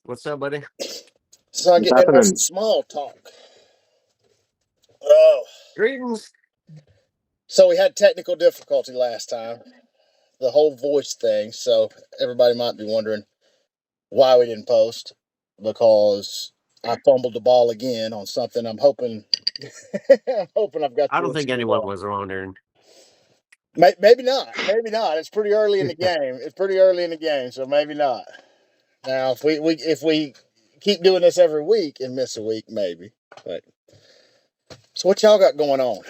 What's up, buddy? So I What's get into some happening? small talk. Oh, Greetings. so we had technical difficulty last time, the whole voice thing. So everybody might be wondering why we didn't post, because I fumbled the ball again on something. I'm hoping, I'm hoping I've got I the don't think issue anyone resolved. was wondering. Maybe not. Maybe not. It's pretty early in the game. It's pretty early in the game, so maybe not. Now, if we keep doing this every week and miss a week, maybe. But so what y'all got going on?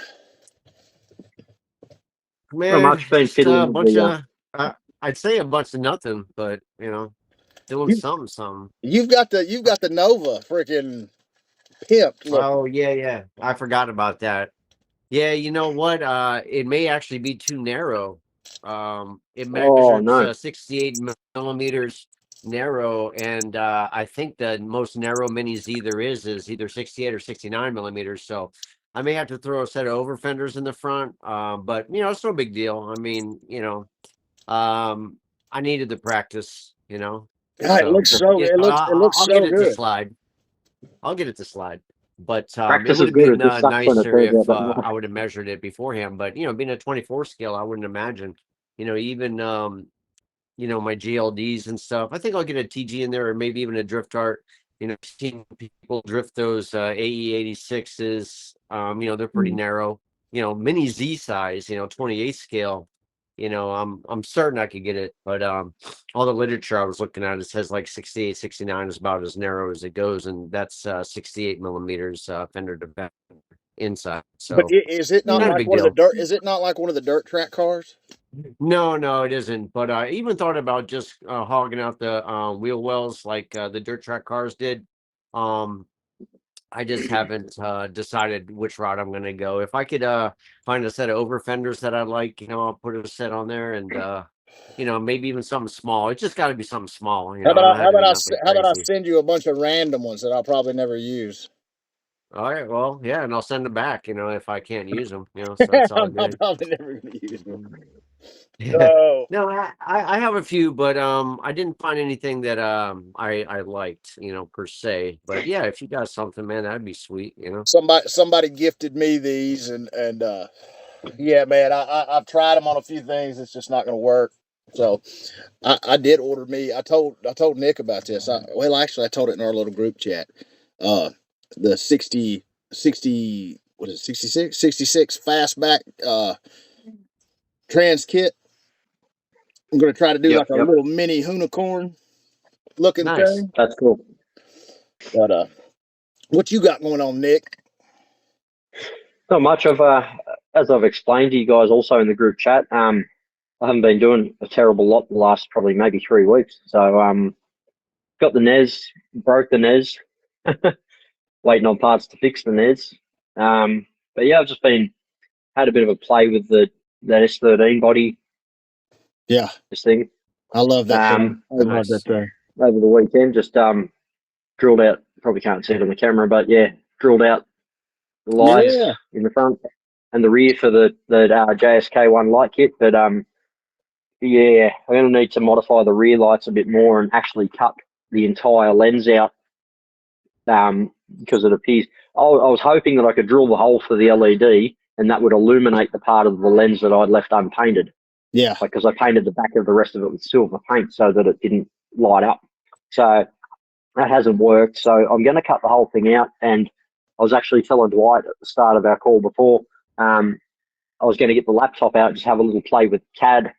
Not Man, much. Been just a fiddling with bunch the. of, I'd say a bunch of nothing, but, doing You something. you've got the Nova freaking pimped looking. Oh, yeah, yeah. I forgot about that. Yeah, you know what? It may actually be too narrow. It Oh measures no. 68 millimeters narrow, and I think the most narrow mini Z there is either 68 or 69 millimeters. So I may have to throw a set of over fenders in the front. But it's no big deal. I mean, I needed the practice. God, it So looks so yeah, it looks it looks I'll get so it to good. slide. I'll get it to slide. But it Practice would is have good. been It just sucks when it nicer turns if out that much. I would have measured it beforehand. But being a 24 scale, I wouldn't imagine. Even my GLDs and stuff. I think I'll get a TG in there, or maybe even a drift art. I've seen people drift those AE86s. They're pretty narrow. Mini Z size. 28 scale. I'm certain I could get it, but all the literature I was looking at, it says like 68, 69 is about as narrow as it goes, and that's 68 millimeters fender to fender inside. But So is it not not a Mm. like big one of the deal. dirt? Is it not like one of the dirt track cars? No, no, it isn't. But I even thought about just hogging out the wheel wells like the dirt track cars did. Um, I just haven't decided which route I'm going to go. If I could find a set of over fenders that I like, I'll put a set on there, and maybe even something small. It's just got to be something small. How I about don't I, how have to about be I nothing se- how about I crazy. send you a bunch of random ones that I'll probably never use? All right, well, yeah, and I'll send them back. If I can't use them, so that's all I'm good. probably never going to use them. Yeah. So No, I have a few, but I didn't find anything that I liked, per se. But yeah, if you got something, man, that'd be sweet. somebody gifted me these, and yeah, man, I've tried them on a few things. It's just not going to work. So I did order me. I told Nick about this. Well, actually, I told it in our little group chat. Uh, the 60 what is it, 66 fastback trans kit. I'm gonna try to do Yep. like a Yep. little mini unicorn looking Nice. thing. That's cool. But what you got going on, Nick? Not much of as I've explained to you guys also in the group chat. I haven't been doing a terrible lot the last probably maybe 3 weeks. So got the Ness, broke the Ness, waiting on parts to fix the Ness. But yeah, I've just had a bit of a play with that S13 body, Yeah, this thing. I love that thing. I love that Nice. thing. Over the weekend, just drilled out. Probably can't see it on the camera, but yeah, drilled out the lights Yeah, in the front and the rear for the JSK1 light kit. But yeah, I'm gonna need to modify the rear lights a bit more and actually cut the entire lens out. Because it appears I was hoping that I could drill the hole for the LED and that would illuminate the part of the lens that I'd left unpainted. yeah. Because I painted the back of the rest of it with silver paint so that it didn't light up. So that hasn't worked. So I'm going to cut the whole thing out. And I was actually telling Dwight at the start of our call before, I was going to get the laptop out, just have a little play with CAD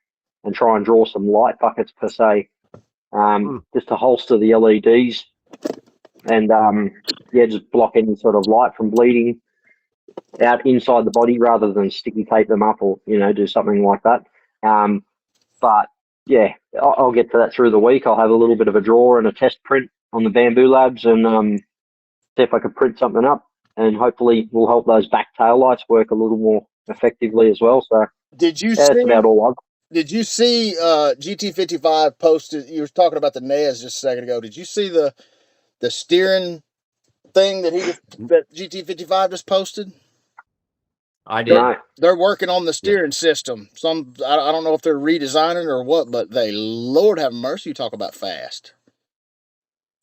and try and draw some light buckets per se, just to holster the LEDs and just block any sort of light from bleeding out inside the body rather than sticky tape them up or do something like that. But yeah, I'll get to that through the week. I'll have a little bit of a draw and a test print on the Bamboo Labs and see if I can print something up, and hopefully will help those back tail lights work a little more effectively as well. So Did you yeah, that's see? about all I've. Did you see GT55 posted? You were talking about the Nez just a second ago. Did you see the steering thing that GT55 just posted? I They're, did. No. they're working on the Yeah. steering system. I don't know if they're redesigning or what, but Lord have mercy, you talk about fast.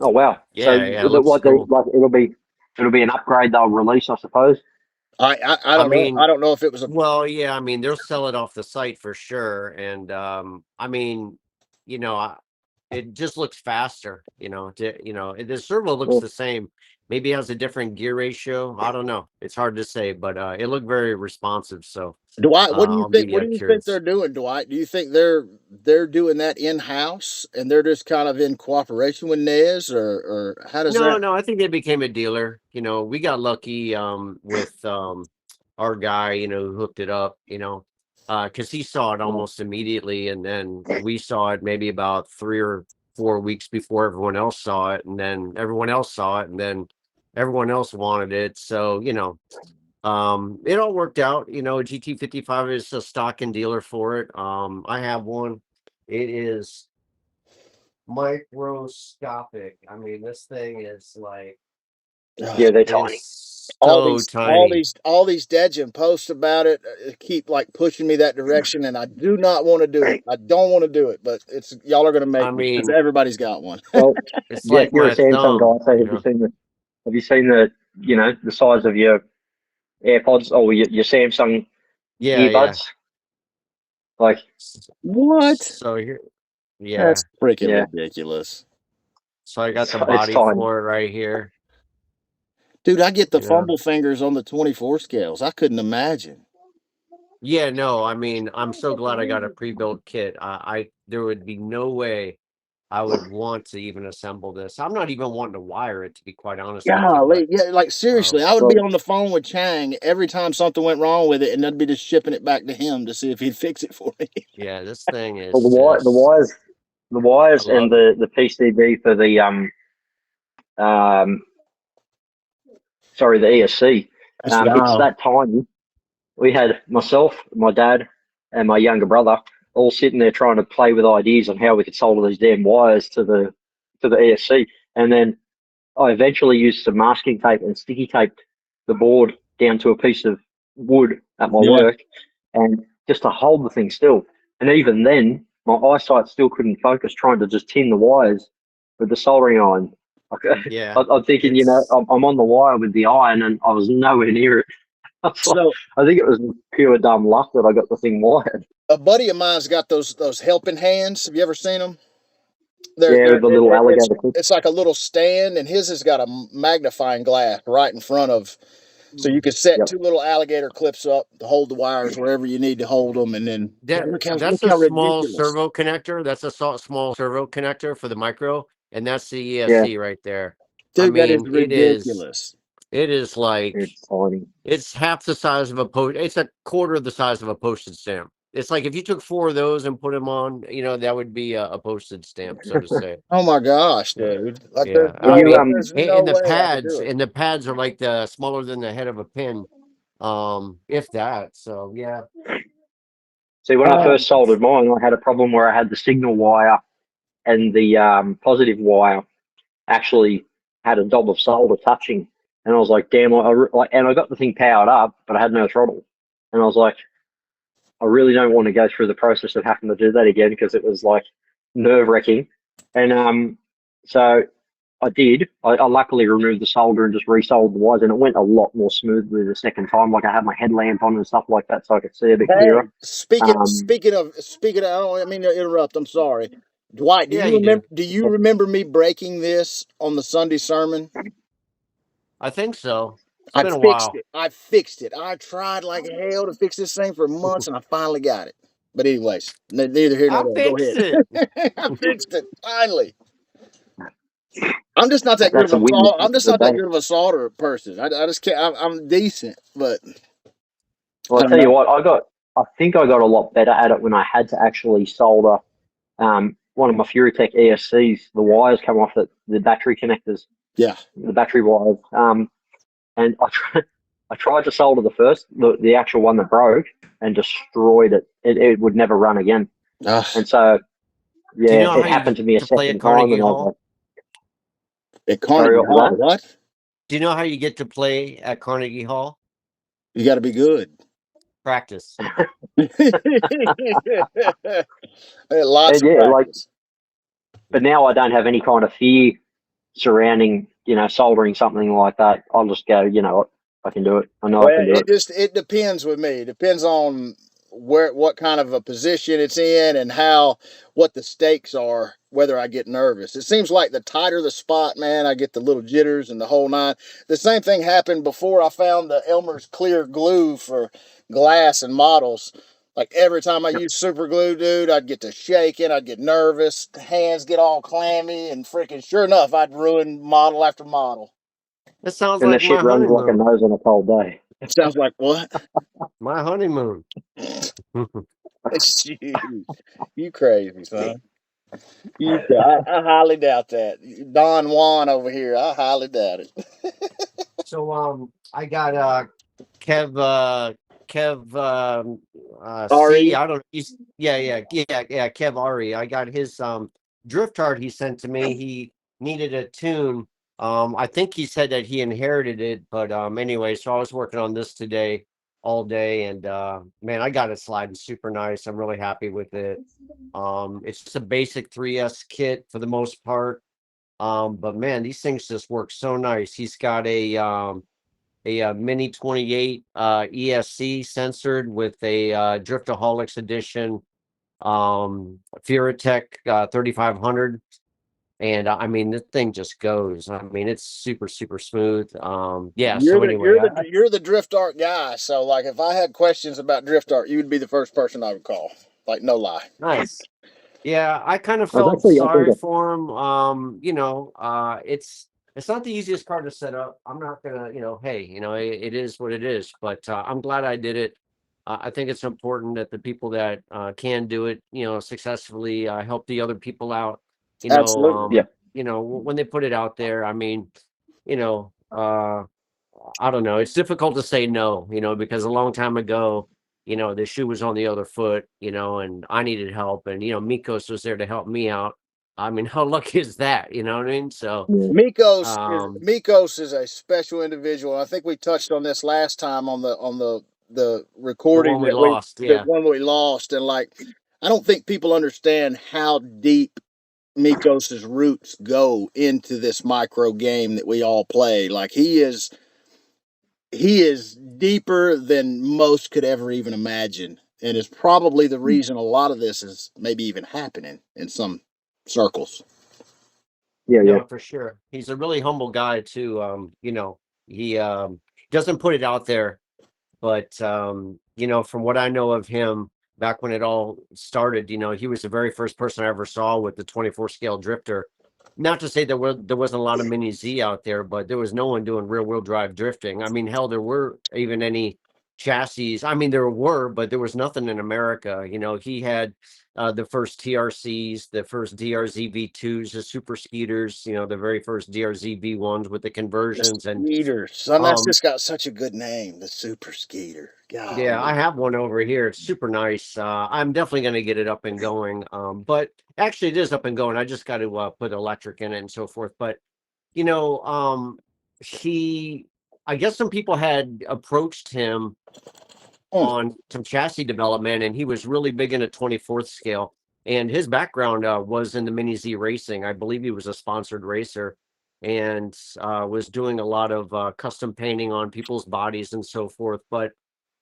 Oh wow. So Yeah, yeah, it looks what they cool. like it'll be an upgrade they'll release, I suppose. I I don't know. I mean, don't know if it was a. well, yeah, I mean, they'll sell it off the site for sure. And I mean, you know, it just looks faster, the servo looks Well, the same. Maybe it has a different gear ratio. I don't know. It's hard to say, but it looked very responsive. So Dwight, what do you I'll think? be What do you think they're curious. doing, Dwight? Do you think they're doing that in house and they're just kind of in cooperation with Nez, or how does No, that? no, I think they became a dealer. We got lucky with our guy, who hooked it up, because he saw it almost immediately, and then we saw it maybe about 3 or 4 weeks before everyone else saw it, and then everyone else saw it, and then everyone else wanted it. So, it all worked out. GT55 is a stock and dealer for it. I have one. It is microscopic. I mean, this thing is like yeah, they're tiny. it's so tiny. All these Dejin posts about it keep like pushing me that direction, and I do not want to do it. I don't want to do it, but it's y'all are going to I make me because mean, everybody's got one. Well, it's Jeff, like you're a my Samsung thumb, guy, so have you seen the the size of your AirPods or your Samsung Yeah, yeah. earbuds? Like, What? So here, yeah. That's freaking yeah, ridiculous, So I got the it's body tiny. for it right here, dude. I get the you know. fumble fingers on the 24 scales. I couldn't imagine. Yeah, no, I mean, I'm so glad I got a pre-built kit. There would be no way I would want to even assemble this. I'm not even wanting to wire it, to be quite honest with you, but Golly, yeah, like seriously, I would be Well, on the phone with Chang every time something went wrong with it, and I'd be just shipping it back to him to see if he'd fix it for me. yeah, this thing well, is just the I wires, and love it. the PCB for the um, sorry, the ESC. That's It's wow. that tiny. We had myself, my dad, and my younger brother all sitting there trying to play with ideas on how we could solder these damn wires to the ESC. And then I eventually used some masking tape and sticky taped the board down to a piece of wood at my Yeah. work, and just to hold the thing still. And even then, my eyesight still couldn't focus trying to just tin the wires with the soldering iron. Yeah, I'm thinking, it's I'm on the wire with the iron, and I was nowhere near it. So I think it was pure dumb luck that I got the thing wired. a buddy of mine's got those helping hands. Have you ever seen them? Yeah, with the little alligator clip. It's like a little stand, and his has got a magnifying glass right in front of, so you could set Yep. two little alligator clips up to hold the wires wherever you need to hold them, and then that look that's a how small ridiculous, servo connector. That's a small servo connector for the micro, and that's the Yeah, ESC right there. I dude. That is mean, ridiculous. it is like it's tiny. it's half the size of a post. It's a quarter of the size of a postage stamp. It's like if you took four of those and put them on, that would be a postage stamp, so to say. Oh my gosh, Yeah, dude! Like yeah. I When you there's no and the way I could do pads it. and the pads are like the smaller than the head of a pin, if that. So yeah, see, when I Oh, first soldered mine, I had a problem where I had the signal wire and the positive wire actually had a dob of solder touching, and I was like, damn, and I got the thing powered up, but I had no throttle, and I was like, I really don't want to go through the process of having to do that again because it was like nerve wracking, and so I did. I luckily removed the solder and just resoldered the wires, and it went a lot more smoothly the second time. Like I had my headlamp on and stuff like that, so I could see a bit hey, clearer. Um, speaking of, I don't mean to interrupt. I'm sorry, Dwight. yeah, you do. Do you remember me breaking this on the Sunday sermon? I think so. It's been a while. I fixed it. I tried like hell to fix this thing for months, and I finally got it. But anyways, neither here nor I there. Go fixed ahead. it. I fixed it finally. I'm just not that good of that's a a win at I'm the end just of not the that day. good of a solder person. I just can't. I'm decent, but Well, I I don't tell you know. what, I think I got a lot better at it when I had to actually solder one of my Furitech ESCs. The wires come off the battery connectors, Yeah. the battery wires. And I tried to solder the actual one that broke, and destroyed it. It would never run again. And so, Do you yeah, know it how you happened to me a to play at second time, Carnegie and I was Hall? like, At sorry, Carnegie what Hall, was what? Do you know how you get to play at Carnegie Hall? You got to be good. Practice. Lots And of yeah, like, practice. but now I don't have any kind of fear surrounding, soldering something like that. I'll just go, I can do it. I know I Well, can do it. it depends with me. It depends on what kind of a position it's in and what the stakes are, whether I get nervous. It seems like the tighter the spot, man, I get the little jitters and the whole nine. The same thing happened before I found the Elmer's clear glue for glass and models. Like every time I use super glue, dude, I'd get to shaking, I'd get nervous, hands get all clammy, and freaking sure enough, I'd ruin model after model. That sounds And the like shit my runs like a honeymoon. nose on a cold day. It sounds like what? My honeymoon. Shoot. You crazy, son. I highly doubt that. Don Juan over here, I highly doubt it. So I got Kev C. Ari, I don't he's yeah, Kev Ari. I got his drift art he sent to me. He needed a tune. I think he said that he inherited it, but anyway, so I was working on this today all day, and man, I got it sliding super nice. I'm really happy with it. It's just a basic 3S kit for the most part. But man, these things just work so nice. He's got a mini 28 ESC censored with a DriftaHolics edition Furatech 3500. And I mean, this thing just goes. I mean, it's super, super smooth. Yeah. you're So the anyway, you're the drift art guy. So like, if I had questions about drift art, you would be the first person I would call. Like, no lie. nice. Yeah, I kind of I was felt actually, I think, sorry for him. It's not the easiest car to set up. I'm not gonna, hey, it is what it is. But I'm glad I did it. I think it's important that the people that can do it, successfully help the other people out. Absolutely. yeah, When they put it out there. I mean, you know, uh, I don't know. It's difficult to say no, because a long time ago, the shoe was on the other foot, and I needed help, and Mikos was there to help me out. I mean, how lucky is that? You know what I mean? So, yeah. um, Mikos is a special individual. I think we touched on this last time on the the recording one we that we lost, the yeah, one we lost, and like, I don't think people understand how deep Mikos's roots go into this micro game that we all play. Like, he is deeper than most could ever even imagine, and is probably the reason a lot of this is maybe even happening in some circles. Yeah, yeah. no, for sure. He's a really humble guy too. He doesn't put it out there. But from what I know of him, back when it all started, he was the very first person I ever saw with the 24 scale drifter. Not to say there wasn't a lot of mini Z out there, but there was no one doing rear wheel drive drifting. I mean, hell, there were even any chassis. I mean, there were, but there was nothing in America. He had the first TRCs, the first DRZ V2s, the super skeeters, the very first DRZ V1s with the The conversions. And Skeeter, son, that's um just got such a good name. The Super Skeeter. yeah, I Golly. have one over here. It's super nice. I'm definitely going to get it up and going. But actually, it is up and going. I just got to put electric in it and so forth. But you know, um, he, I guess some people had approached him Hmm. on some chassis development, and he was really big into 24th scale. And his background was in the Mini Z racing. I believe he was a sponsored racer, and was doing a lot of custom painting on people's bodies and so forth. But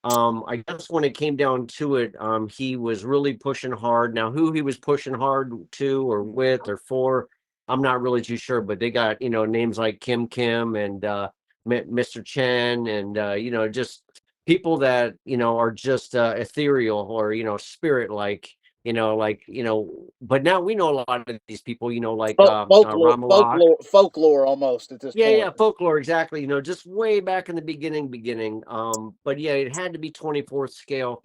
I guess when it came down to it, he was really pushing hard. Now, who he was pushing hard to or with or for, I'm not really too sure. But they got names like Kim and Mr. Chen, and just people that are just ethereal or spirit like, but now we know a lot of these people, like Ramalak. Folklore almost at this point. Yeah, folklore, exactly. Just way back in the beginning. But yeah, it had to be 24th scale.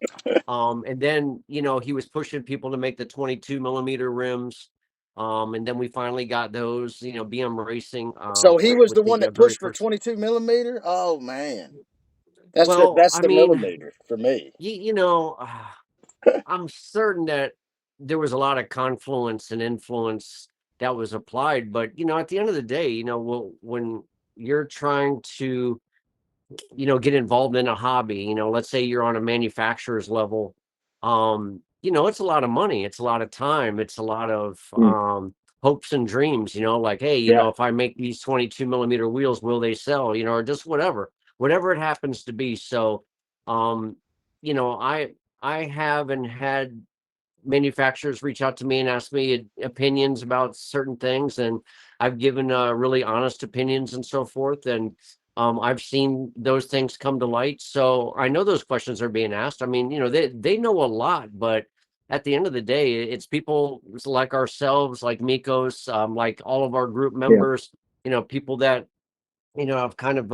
And then he was pushing people to make the 22 millimeter rims. And then we finally got those, BM Racing, So he was with the one the that very pushed for first. 22 millimeter. Oh man, that's the Well, that's I the mean, millimeter for me. I'm certain that there was a lot of confluence and influence that was applied, but at the end of the day, when you're trying to get involved in a hobby, let's say you're on a manufacturer's level, it's a lot of money, it's a lot of time, it's a lot of Mm. hopes and dreams, like, hey, Yeah. if I make these 22 millimeter wheels, will they sell, or just whatever it happens to be. So, um, I haven't had manufacturers reach out to me and ask me opinions about certain things, and I've given really honest opinions and so forth, and I've seen those things come to light, so I know those questions are being asked. I mean, they know a lot, but at the end of the day, it's people like ourselves, like Mikos, like all of our group Yeah. members, people that have kind of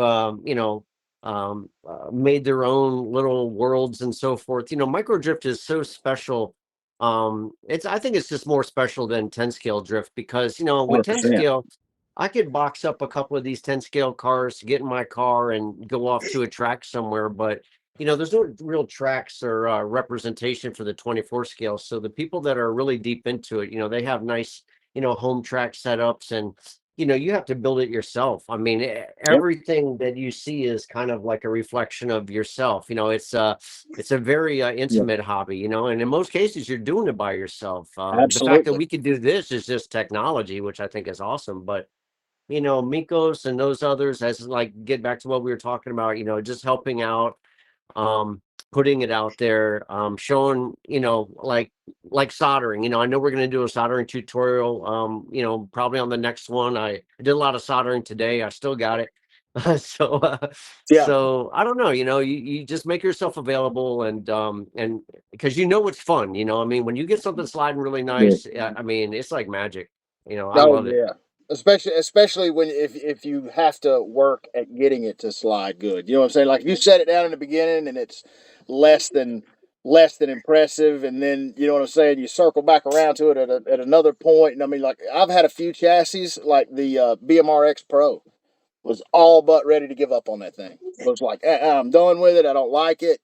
made their own little worlds and so forth. Micro drift is so special. I think it's just more special than 10 scale drift, because with 10 100%. scale, I could box up a couple of these 10 scale cars, get in my car and go off to a track somewhere, but there's no real tracks or representation for the 24 scale. So the people that are really deep into it, they have nice home track setups, and you have to build it yourself. I mean, Yep. everything that you see is kind of like a reflection of yourself. It's a very Yeah. intimate hobby, and in most cases you're doing it by yourself. The fact that Absolutely. we could do this is just technology, which I think is awesome. But Mikos and those others, as like get back to what we were talking about, just helping out, um putting it out there, showing, like soldering. I know we're going to do a soldering tutorial, probably on the next one. I did a lot of soldering today, I still got it. so Yeah. so I don't know, you just make yourself available, and because it's fun, I mean, when you get something sliding really Yeah. nice, I mean, it's like magic. I Oh love it. yeah. Especially when if you have to work at getting it to slide good. You know what I'm saying? Like if you set it down in the beginning and it's less than less than impressive, and then you know what I'm saying, you circle back around to it at another point. And I mean, like I've had a few chassis like the BMRX Pro was all but ready to give up on that thing. Was like, I'm done with it. I don't like it.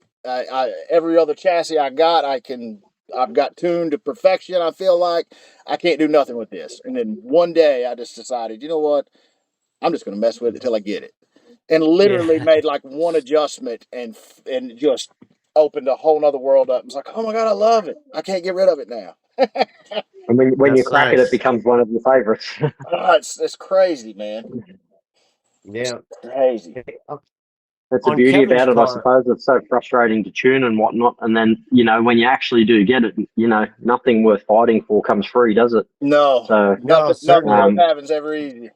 Every other chassis I got, I've got tuned to perfection. I feel like I can't do nothing with this. And then one day I just decided, you know what? I'm just going to mess with it till I get it. And literally Yeah. made like one adjustment and just opened a whole nother world up. It's like, oh my god, I love it. I can't get rid of it now. And when you That's crack it, it nice. becomes one of your favorites. It's crazy, man. It's Yeah. crazy. That's the On beauty Kevin's about it, I car. suppose. It's so frustrating to tune and whatnot. And then, when you actually do get it, nothing worth fighting for comes free, does it? No, So, No, nothing worth certainly. having's ever easy.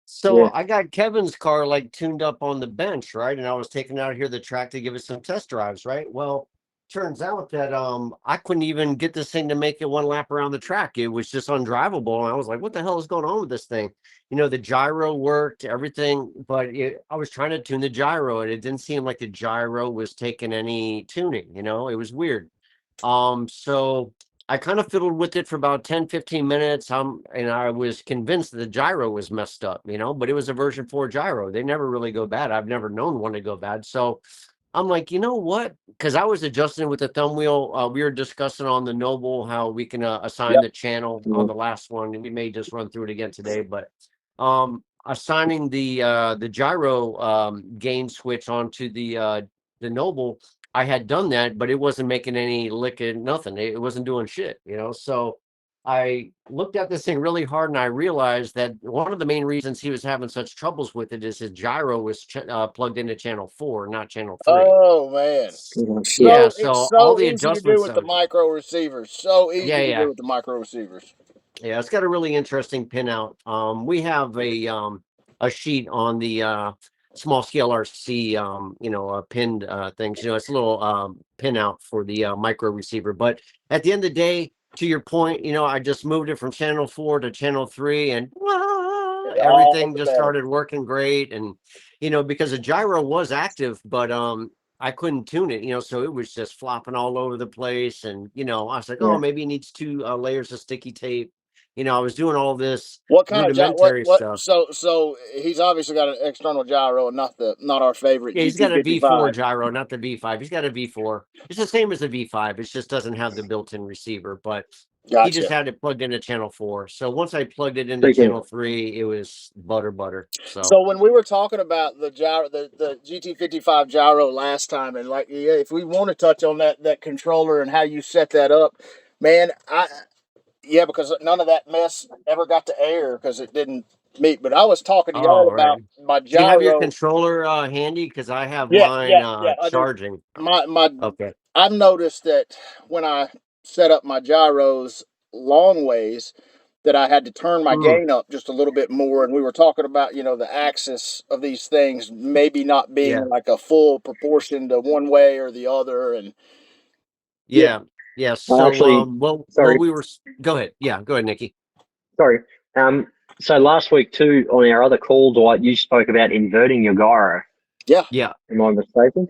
So yeah. I got Kevin's car like tuned up on the bench, right? And I was taking out here the track to give it some test drives, right? Well, turns out that I couldn't even get this thing to make it one lap around the track. It was just undrivable. And I was like, what the hell is going on with this thing? The gyro worked, everything, but I was trying to tune the gyro, and it didn't seem like the gyro was taking any tuning, it was weird. So I kind of fiddled with it for about 10-15 minutes. And I was convinced that the gyro was messed up, but it was a version 4 gyro. They never really go bad. I've never known one to go bad. So I'm like, you know what? Because I was adjusting with the thumb wheel. We were discussing on the Noble how we can assign Yep. the channel on Mm. the last one. And we may just run through it again today, but assigning the gyro gain switch onto the Noble, I had done that, but it wasn't making any licking, nothing. It wasn't doing shit, So I looked at this thing really hard, and I realized that one of the main reasons he was having such troubles with it is his gyro was plugged into channel 4, not channel 3. Oh man, Yeah. Yeah, it's so all so the easy to do adjustments with the micro receivers. So yeah, easy to do yeah. with the micro receivers. Yeah, it's got a really interesting pinout. We have a sheet on the small scale RC, pinned things. It's a little pinout for the micro receiver. But at the end of the day, to your point, I just moved it from channel 4 to channel 3, and All everything the just better. started working great. And because the gyro was active, but I couldn't tune it, so it was just flopping all over the place. And I was like, oh, Yeah. maybe it needs 2 layers of sticky tape. I was doing all this What kind of rudimentary what? stuff. So he's obviously got an external gyro, and not our favorite Yeah, he's got a V4 GT55. gyro, not the V5. He's got a V4. It's the same as the V5. It just doesn't have the built-in receiver. But He just Gotcha. had it plugged into channel 4. So once I plugged it into Speaking, channel 3, it was butter. So So when we were talking about the gyro, the GT55 gyro last time, and like, yeah, if we want to touch on that controller and how you set that up, man, yeah, because none of that mess ever got to air because it didn't meet. But I was talking to y'all oh right. about my Do you have your gyro. controller handy? Because I have Yeah, mine yeah, yeah. charging. My Okay. I've noticed that when I set up my gyros long ways, that I had to turn my Mm, gain up just a little bit more. And we were talking about, the axis of these things maybe not being yeah. like a full proportion to one way or the other. And yeah, Yeah. I So actually, well sorry, we were go ahead. Yeah, go ahead, Nikki. sorry. So last week too, on our other call, Dwight, you spoke about inverting your gyro. yeah, Yeah. Am I mistaken?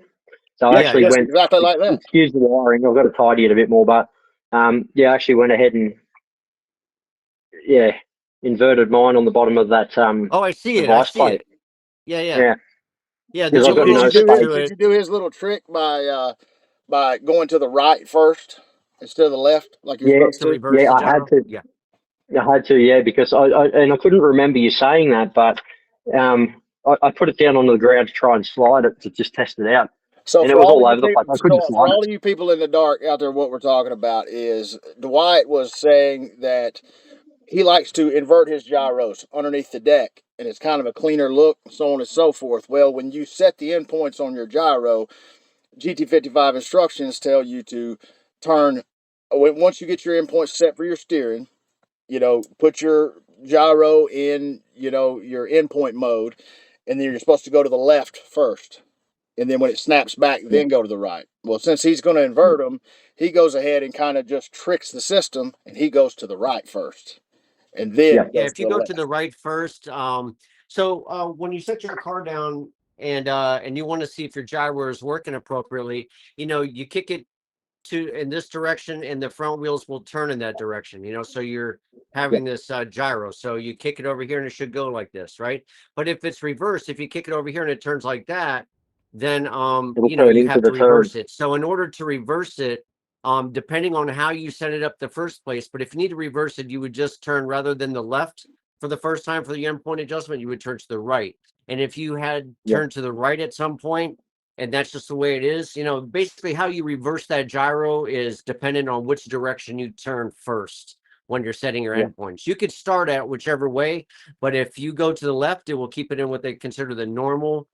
So I yeah, Yeah, actually yeah. just went, exactly like that. excuse the wiring, I've got to tidy it a bit more, but yeah, I actually went ahead and, yeah, inverted mine on the bottom of that Oh, I see it. I device see plate. it. Yeah. Yeah, Yeah, because there's a I've got little no trick to Did it. you do his little trick by going to the right first instead of the left like you're Yeah, supposed To to? reverse yeah, the I had gyro. to. Yeah. I had to, yeah, because I couldn't remember you saying that, but I put it down on the ground to try and slide it to just test it out, So and it for was all of all you over the people, place. I couldn't for slide it. all of you people in the dark out there, what we're talking about is Dwight was saying that he likes to invert his gyros underneath the deck, and it's kind of a cleaner look, so on and so forth. Well, when you set the endpoints on your gyro, GT55 instructions tell you to turn. Once you get your endpoints set for your steering, put your gyro in, your endpoint mode, and then you're supposed to go to the left first. And then when it snaps back, Yeah, then go to the right. Well, since he's going to invert them, he goes ahead and kind of just tricks the system, and he goes to the right first, and yeah, then Yeah, goes if to you the go to left. the right first, when you set your car down and you want to see if your gyro is working appropriately, you kick it to in this direction and the front wheels will turn in that direction, so you're yeah. having this gyro. So you kick it over here and it should go like this, right? But if it's reversed, if you kick it over here and it turns like that, then It'll turn you into have to the turn. reverse it. So in order to reverse it, depending on how you set it up the first place, but if you need to reverse it, you would just turn rather than the left for the first time for the endpoint adjustment, you would turn to the right. And if you had Yeah, turned to the right at some point, and that's just the way it is. Basically how you reverse that gyro is dependent on which direction you turn first when you're setting your yeah, endpoints. You could start at whichever way, but if you go to the left, it will keep it in what they consider the normal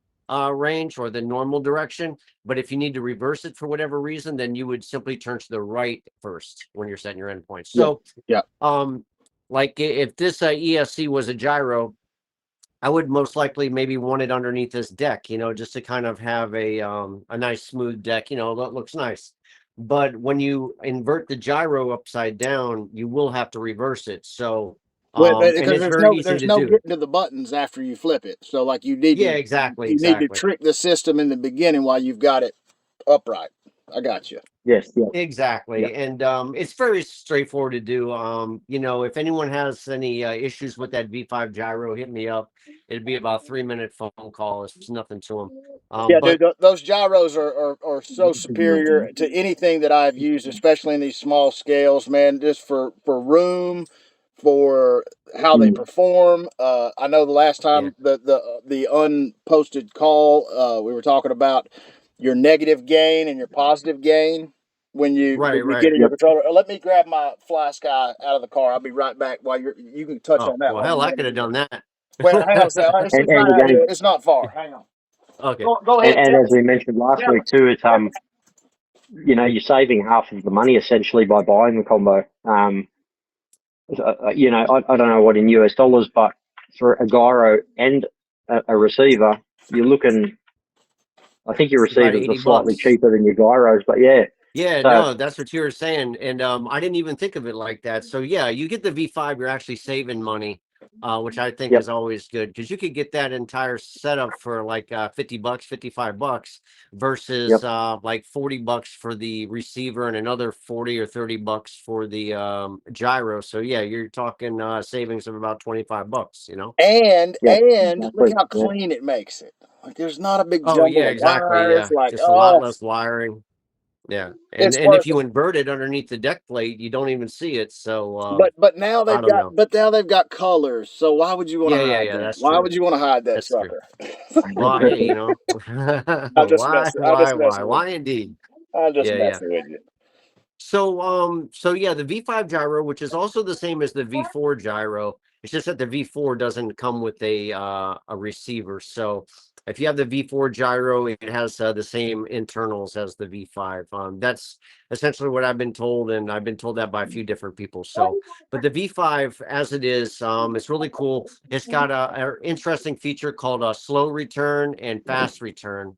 range or the normal direction. But if you need to reverse it for whatever reason, then you would simply turn to the right first when you're setting your endpoints. yeah, So, Yeah. like if this ESC was a gyro, I would most likely maybe want it underneath this deck, just to kind of have a nice smooth deck, that looks nice. But when you invert the gyro upside down, you will have to reverse it. So and Because it's very easy there's to no do. getting to the buttons after you flip it. So like you need Yeah, to exactly, you need to exactly. trick the system in the beginning while you've got it upright. I got you. yes, yeah, yeah. Exactly. And it's very straightforward to do. If anyone has any issues with that V5 gyro, hit me up. It'd be about a 3-minute phone call. It's nothing to them. Yeah, dude, But those gyros are so superior to anything that I've used, especially in these small scales, man. Just for room, for how they Mm, perform. I know the last yeah, time the unposted call, we were talking about your negative gain and your positive gain when you get right. in your yep. controller. Let me grab my Fly Sky out of the car. I'll be right back while you can touch Oh, on that well, while hell, I'm I waiting could have here. done that. Well, hang on a second. It's And right out again, here. It's not far. Hang on. Okay. Go ahead. and Tell as we mentioned last week too, it's you're saving half of the money essentially by buying the combo. I don't know what in US dollars, but for a gyro and a receiver, you're looking. I think your About receivers are 80 slightly bucks. cheaper than your gyros, but yeah. Yeah, So no, that's what you were saying. And I didn't even think of it like that. So yeah, you get the V5, you're actually saving money, which I think yep, is always good because you could get that entire setup for like 50 bucks, 55 bucks versus yep, like 40 bucks for the receiver and another 40 or 30 bucks for the gyro. So yeah, you're talking savings of about 25 bucks, yep, and look exactly. how Yeah, clean it makes it. Like there's not a big Oh jumble yeah, of exactly. wires. Yeah. Like Just a lot less wiring. Yeah, It's and worth if you invert it underneath the deck plate, you don't even see it. So but now I don't know. now they've got colors. So why would you want to hide Yeah, that? that's Why true. would you want to hide that That's true. sucker? Well, hey, you know, I'm just messing. I'm just messing with why indeed? you. I'm just Yeah. messing with you. So yeah, the V5 gyro, which is also the same as the V4 gyro, it's just that the V4 doesn't come with a receiver. So if you have the V4 gyro, it has the same internals as the V5. That's essentially what I've been told, and I've been told that by a few different people. So, but the V5 as it is, it's really cool. It's got a interesting feature called a slow return and fast return.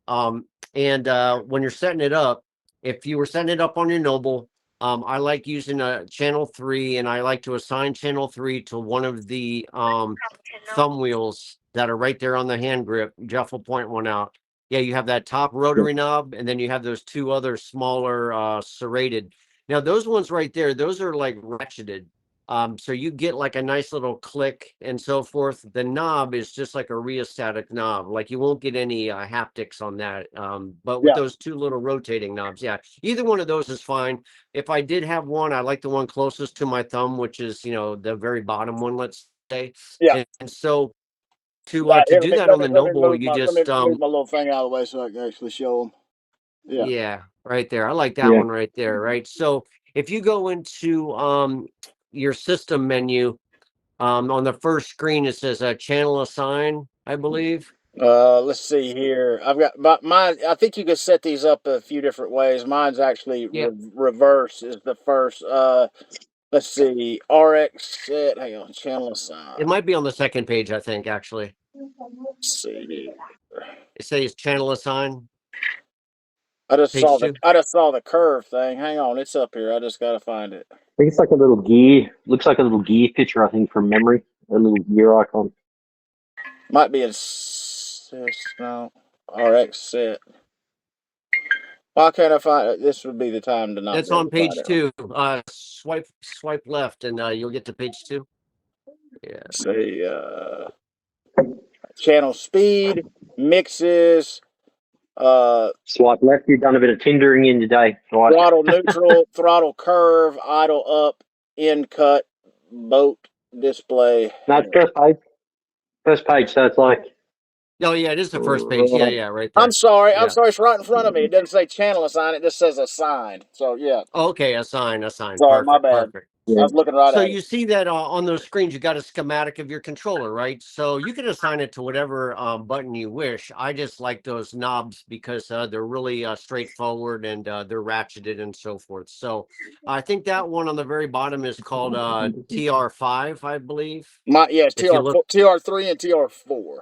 And when you're setting it up, if you were setting it up on your Noble, I like using a channel 3, and I like to assign channel 3 to one of the thumb wheels that are right there on the hand grip. Jeff will point one out. Yeah, you have that top rotary knob, and then you have those two other smaller serrated. Now those ones right there, those are like ratcheted. So you get like a nice little click and so forth. The knob is just like a rheostatic knob. Like you won't get any haptics on that. But with Yeah. those two little rotating knobs, yeah, either one of those is fine. If I did have one, I like the one closest to my thumb, which is, you know, the very bottom one, let's say. Yeah. And so Right. to Here, do that on the let me Noble, move you my just little thing out of the way so I can actually show them. Yeah. yeah, right there. I like that Yeah. one right there, right? So if you go into your system menu, on the first screen, it says channel assign, I believe. Let's see here. I've got mine. I think you could set these up a few different ways. Mine's actually Yeah, reverse is the first. Let's see. RX set. Hang on. Channel assign. it might be on the second page, I think, actually. Let's see. It says channel assign, I page 2. just saw the curve thing. Hang on. It's up here. I just gotta find it. I think it's like a little gear. Looks like a little gear picture, I think, from memory. A little gear icon. Might be no. RX set. Why can't I find it? This would be the time to not That's be able on to find page it. 2. Swipe left, and you'll get to page 2. Yeah. See, channel speed, mixes, Swipe left. You've done a bit of tindering in today, right? throttle neutral, throttle curve, idle up, end cut, boat display. No, it's first page. First page. So it's like Oh yeah, it is the first page. Yeah, right I'm there. sorry. I'm Yeah. sorry. It's right in front of me. It doesn't say channel assign. It just says assign. So yeah. Okay, assign. Sorry, my Perfect, bad. perfect. I yeah. was looking right So at it. you see that on those screens, you got a schematic of your controller, right? So you can assign it to whatever button you wish. I just like those knobs because they're really straightforward, and they're ratcheted and so forth. So I think that one on the very bottom is called TR5, I believe. It's If you look, TR3 and TR4.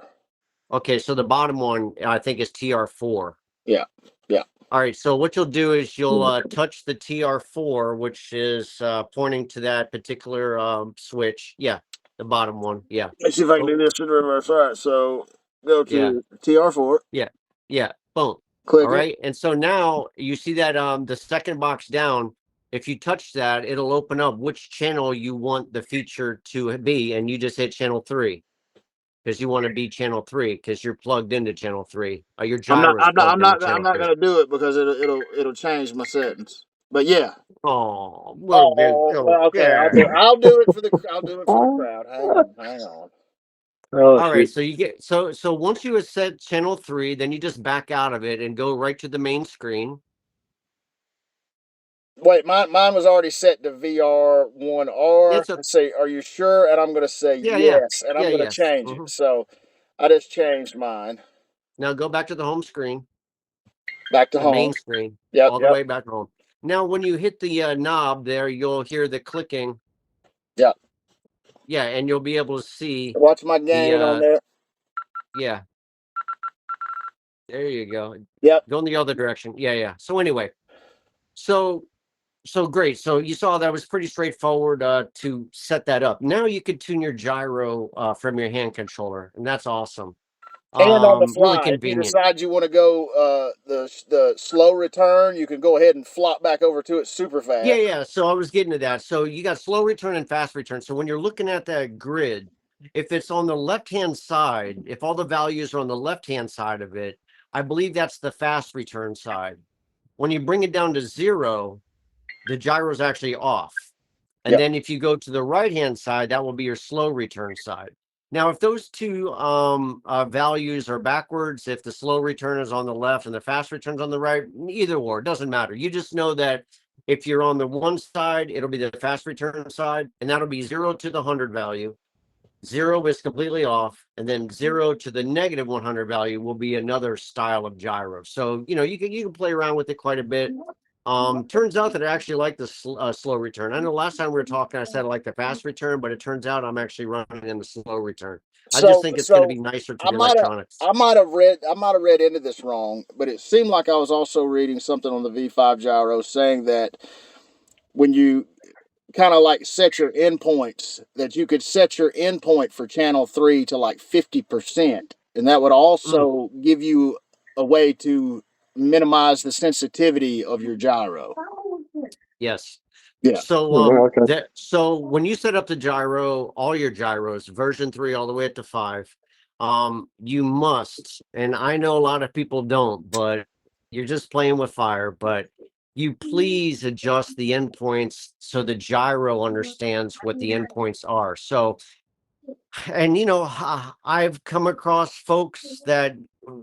okay, so the bottom one I think is TR4. Yeah. Yeah. All right, so what you'll do is you'll touch the TR4, which is pointing to that particular switch. Yeah, the bottom one. Yeah. Let's see if I can Oh, do this in reverse. All right. So go yeah, to TR4. yeah, yeah. Boom. All Click it. right, and so now you see that the second box down. If you touch that, it'll open up which channel you want the feature to be, and you just hit channel 3 because you want to be channel 3 because you're plugged into channel 3. Your gyro's plugged into I'm channel not 3. gonna do it because it'll change my settings. But yeah. Oh, well, Oh, oh, well, okay. yeah. I'll do it for the crowd. Hang on. Oh All right, shit. so you get so once you have set channel 3, then you just back out of it and go right to the main screen. Wait, mine was already set to VR1R. It's a Let's see, are you sure? And I'm gonna say yeah, yes, and I'm yeah, gonna yes. change it. So I just changed mine. Now go back to the home screen, Back to the main home. screen, Yep, all the yep, way back home. Now, when you hit the knob there, you'll hear the clicking. yep. Yeah, and you'll be able to see Watch my the gain on there. yeah. There you go. Yep. Go in the other direction. Yeah. So anyway, so great. So you saw that was pretty straightforward to set that up. Now you could tune your gyro from your hand controller, and that's awesome. And on the Really fly, if you convenient. decide you want to go the slow return, you can go ahead and flop back over to it super fast. Yeah. So I was getting to that. So you got slow return and fast return. So when you're looking at that grid, if it's on the left-hand side, if all the values are on the left-hand side of it, I believe that's the fast return side. when you bring it down to 0, the gyro is actually off. And Yep. then if you go to the right-hand side, that will be your slow return side. Now, if those two values are backwards, if the slow return is on the left and the fast return is on the right, either or, it doesn't matter. You just know that if you're on the one side, it'll be the fast return side, and that'll be 0 to the 100 value. 0 is completely off, and then 0 to the negative 100 value will be another style of gyro. So, you know, you can play around with it quite a bit. Turns out that I actually like the slow return. I know last time we were talking, I said I like the fast return, but it turns out I'm actually running in the slow return. I just think it's going to be nicer to the electronics. I might have read into this wrong, but it seemed like I was also reading something on the V5 gyro saying that when you kind of like set your endpoints, that you could set your endpoint for channel 3 to like 50%, and that would also give you a way to minimize the sensitivity of your gyro. Yes. Yeah. So so when you set up the gyro, all your gyros, version 3 all the way up to 5, you must, and I know a lot of people don't, but you're just playing with fire, but you please adjust the endpoints so the gyro understands what the endpoints are. So, and you know, I've come across folks that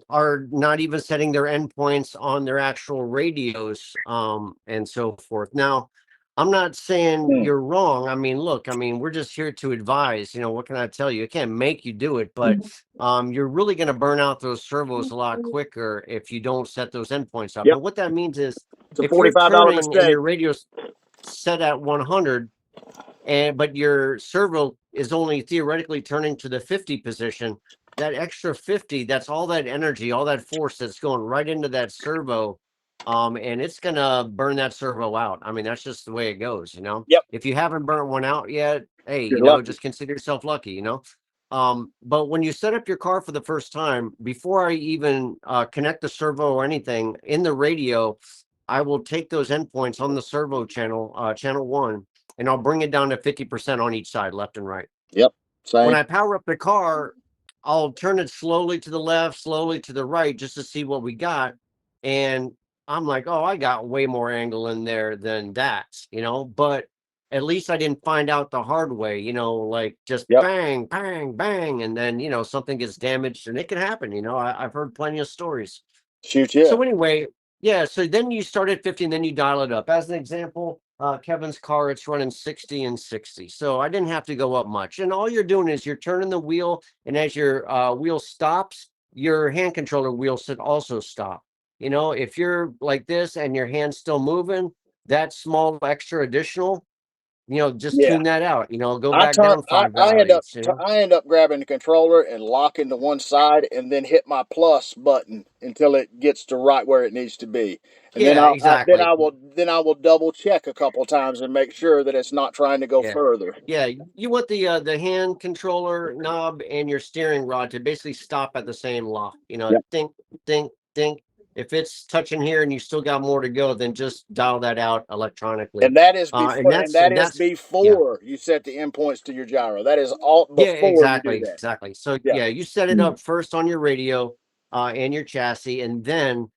are not even setting their endpoints on their actual radios, and so forth. Now, I'm not saying you're wrong. I mean, look, I mean, we're just here to advise. You know, what can I tell you? I can't make you do it, but you're really going to burn out those servos a lot quicker if you don't set those endpoints up. Yep. And what that means is, It's a if you're $45 turning and mistake. your radio's set at 100, but your servo is only theoretically turning to the 50 position, that extra 50, that's all that energy, all that force that's going right into that servo, and it's gonna burn that servo out. I mean, that's just the way it goes, you know. Yep. If you haven't burnt one out yet, hey, You're you know, lucky. just consider yourself lucky, you know. But when you set up your car for the first time, before I even connect the servo or anything in the radio, I will take those endpoints on the servo channel, channel 1, and I'll bring it down to 50% on each side, left and right. Yep. Same. When I power up the car, I'll turn it slowly to the left, slowly to the right, just to see what we got. And I'm like, oh, I got way more angle in there than that, you know, but at least I didn't find out the hard way, you know, like just bang, bang, bang. And then, you know, something gets damaged, and it can happen. You know, I've heard plenty of stories. Shoot, yeah. So anyway, yeah, so then you start at 50 and then you dial it up. As an example, Kevin's car, it's running 60 and 60. So I didn't have to go up much. And all you're doing is you're turning the wheel, and as your wheel stops, your hand controller wheel should also stop. You know, if you're like this and your hand's still moving, that small extra additional, you know, just tune that out, you know, go back down 5 values, you know. I end up grabbing the controller and locking to one side, and then hit my plus button until it gets to right where it needs to be. And Yeah, exactly. then I will double check a couple times and make sure that it's not trying to go further. Yeah, you want the hand controller knob and your steering rod to basically stop at the same lock. You know, think, think, think. If it's touching here and you still got more to go, then just dial that out electronically. And that is before you set the endpoints to your gyro. That is all before exactly, you do that. exactly. So you set it up first on your radio and your chassis, and then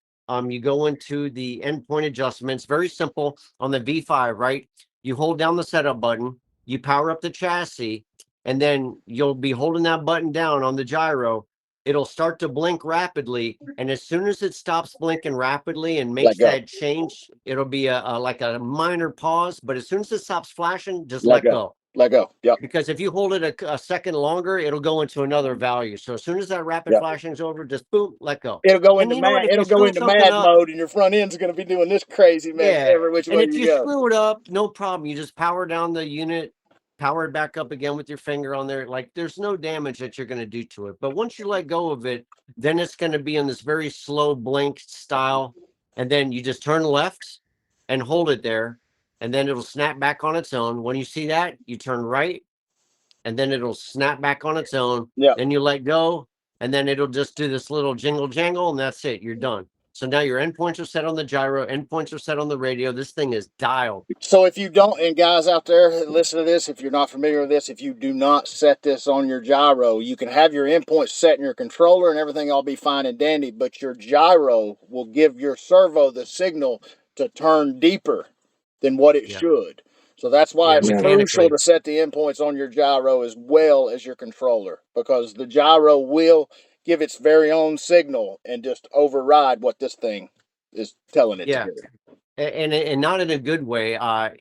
you go into the endpoint adjustments. Very simple on the V5, right? You hold down the setup button, you power up the chassis, and then you'll be holding that button down on the gyro. It'll start to blink rapidly, and as soon as it stops blinking rapidly and makes that change, it'll be a like a minor pause. But as soon as it stops flashing, just let go. Let go. Yep. Because if you hold it a second longer, it'll go into another value. So as soon as that rapid flashing is over, just boom, let go. It'll go into mad mode, and your front end's going to be doing this crazy mess every which way you go. And if you screw it up, no problem. You just power down the unit, power it back up again with your finger on there. Like, there's no damage that you're going to do to it. But once you let go of it, then it's going to be in this very slow blink style. And then you just turn left and hold it there, and then it'll snap back on its own. When you see that, you turn right, and then it'll snap back on its own. Then you let go, and then it'll just do this little jingle jangle, and that's it. You're done. So now your endpoints are set on the gyro, endpoints are set on the radio. This thing is dialed. So if you don't, and guys out there, listen to this, if you're not familiar with this, if you do not set this on your gyro, you can have your endpoints set in your controller and everything all be fine and dandy, but your gyro will give your servo the signal to turn deeper than what it should. So that's why it's crucial to set the endpoints on your gyro as well as your controller, because the gyro will give its very own signal and just override what this thing is telling it to do. And not in a good way.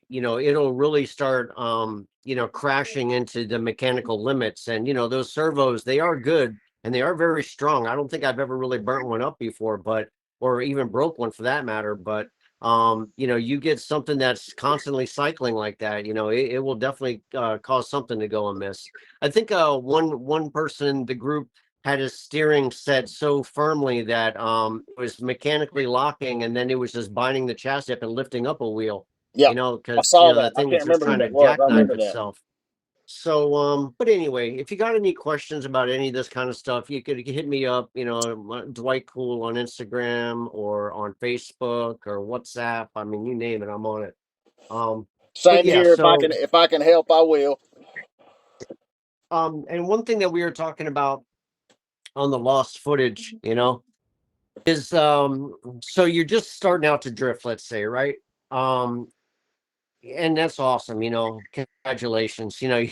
You know, it'll really start you know, crashing into the mechanical limits. And you know, those servos, they are good and they are very strong. I don't think I've ever really burnt one up before, but or even broke one for that matter. But you know, you get something that's constantly cycling like that, you know, it will definitely cause something to go amiss. I think one person in the group had his steering set so firmly that it was mechanically locking, and then it was just binding the chassis up and lifting up a wheel. Yeah, you know, I because saw you know, the that. I thing was can't just remember who trying to that was. I jackknife remember that. itself. So but anyway, if you got any questions about any of this kind of stuff, you could hit me up, you know, Dwight Cool on Instagram or on Facebook or WhatsApp. I mean, you name it, I'm on it. Same yeah, here. so If I can help, I will. and one thing that we were talking about on the lost footage, you know, is so you're just starting out to drift, let's say, right? And that's awesome, you know, congratulations. You know,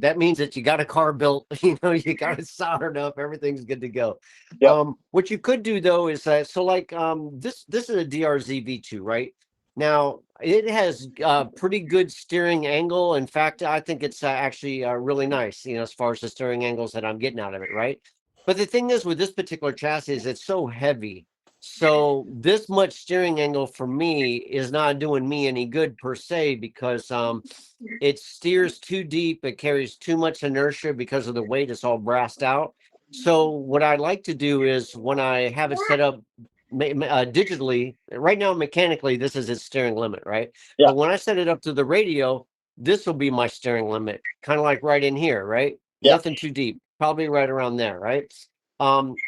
that means that you got a car built, you know, you got it soldered up, everything's good to go. Yep. What you could do though is so like this is a DRZ V2, right? Now it has pretty good steering angle. In fact, I think it's actually really nice, you know, as far as the steering angles that I'm getting out of it, right? But the thing is with this particular chassis is it's so heavy. So this much steering angle for me is not doing me any good per se, because it steers too deep, it carries too much inertia because of the weight, it's all brassed out. So what I like to do is when I have it set up digitally, right now mechanically this is its steering limit, right? Yeah. But when I set it up to the radio, this will be my steering limit, kind of like right in here, right? Yeah. Nothing too deep, probably right around there, right?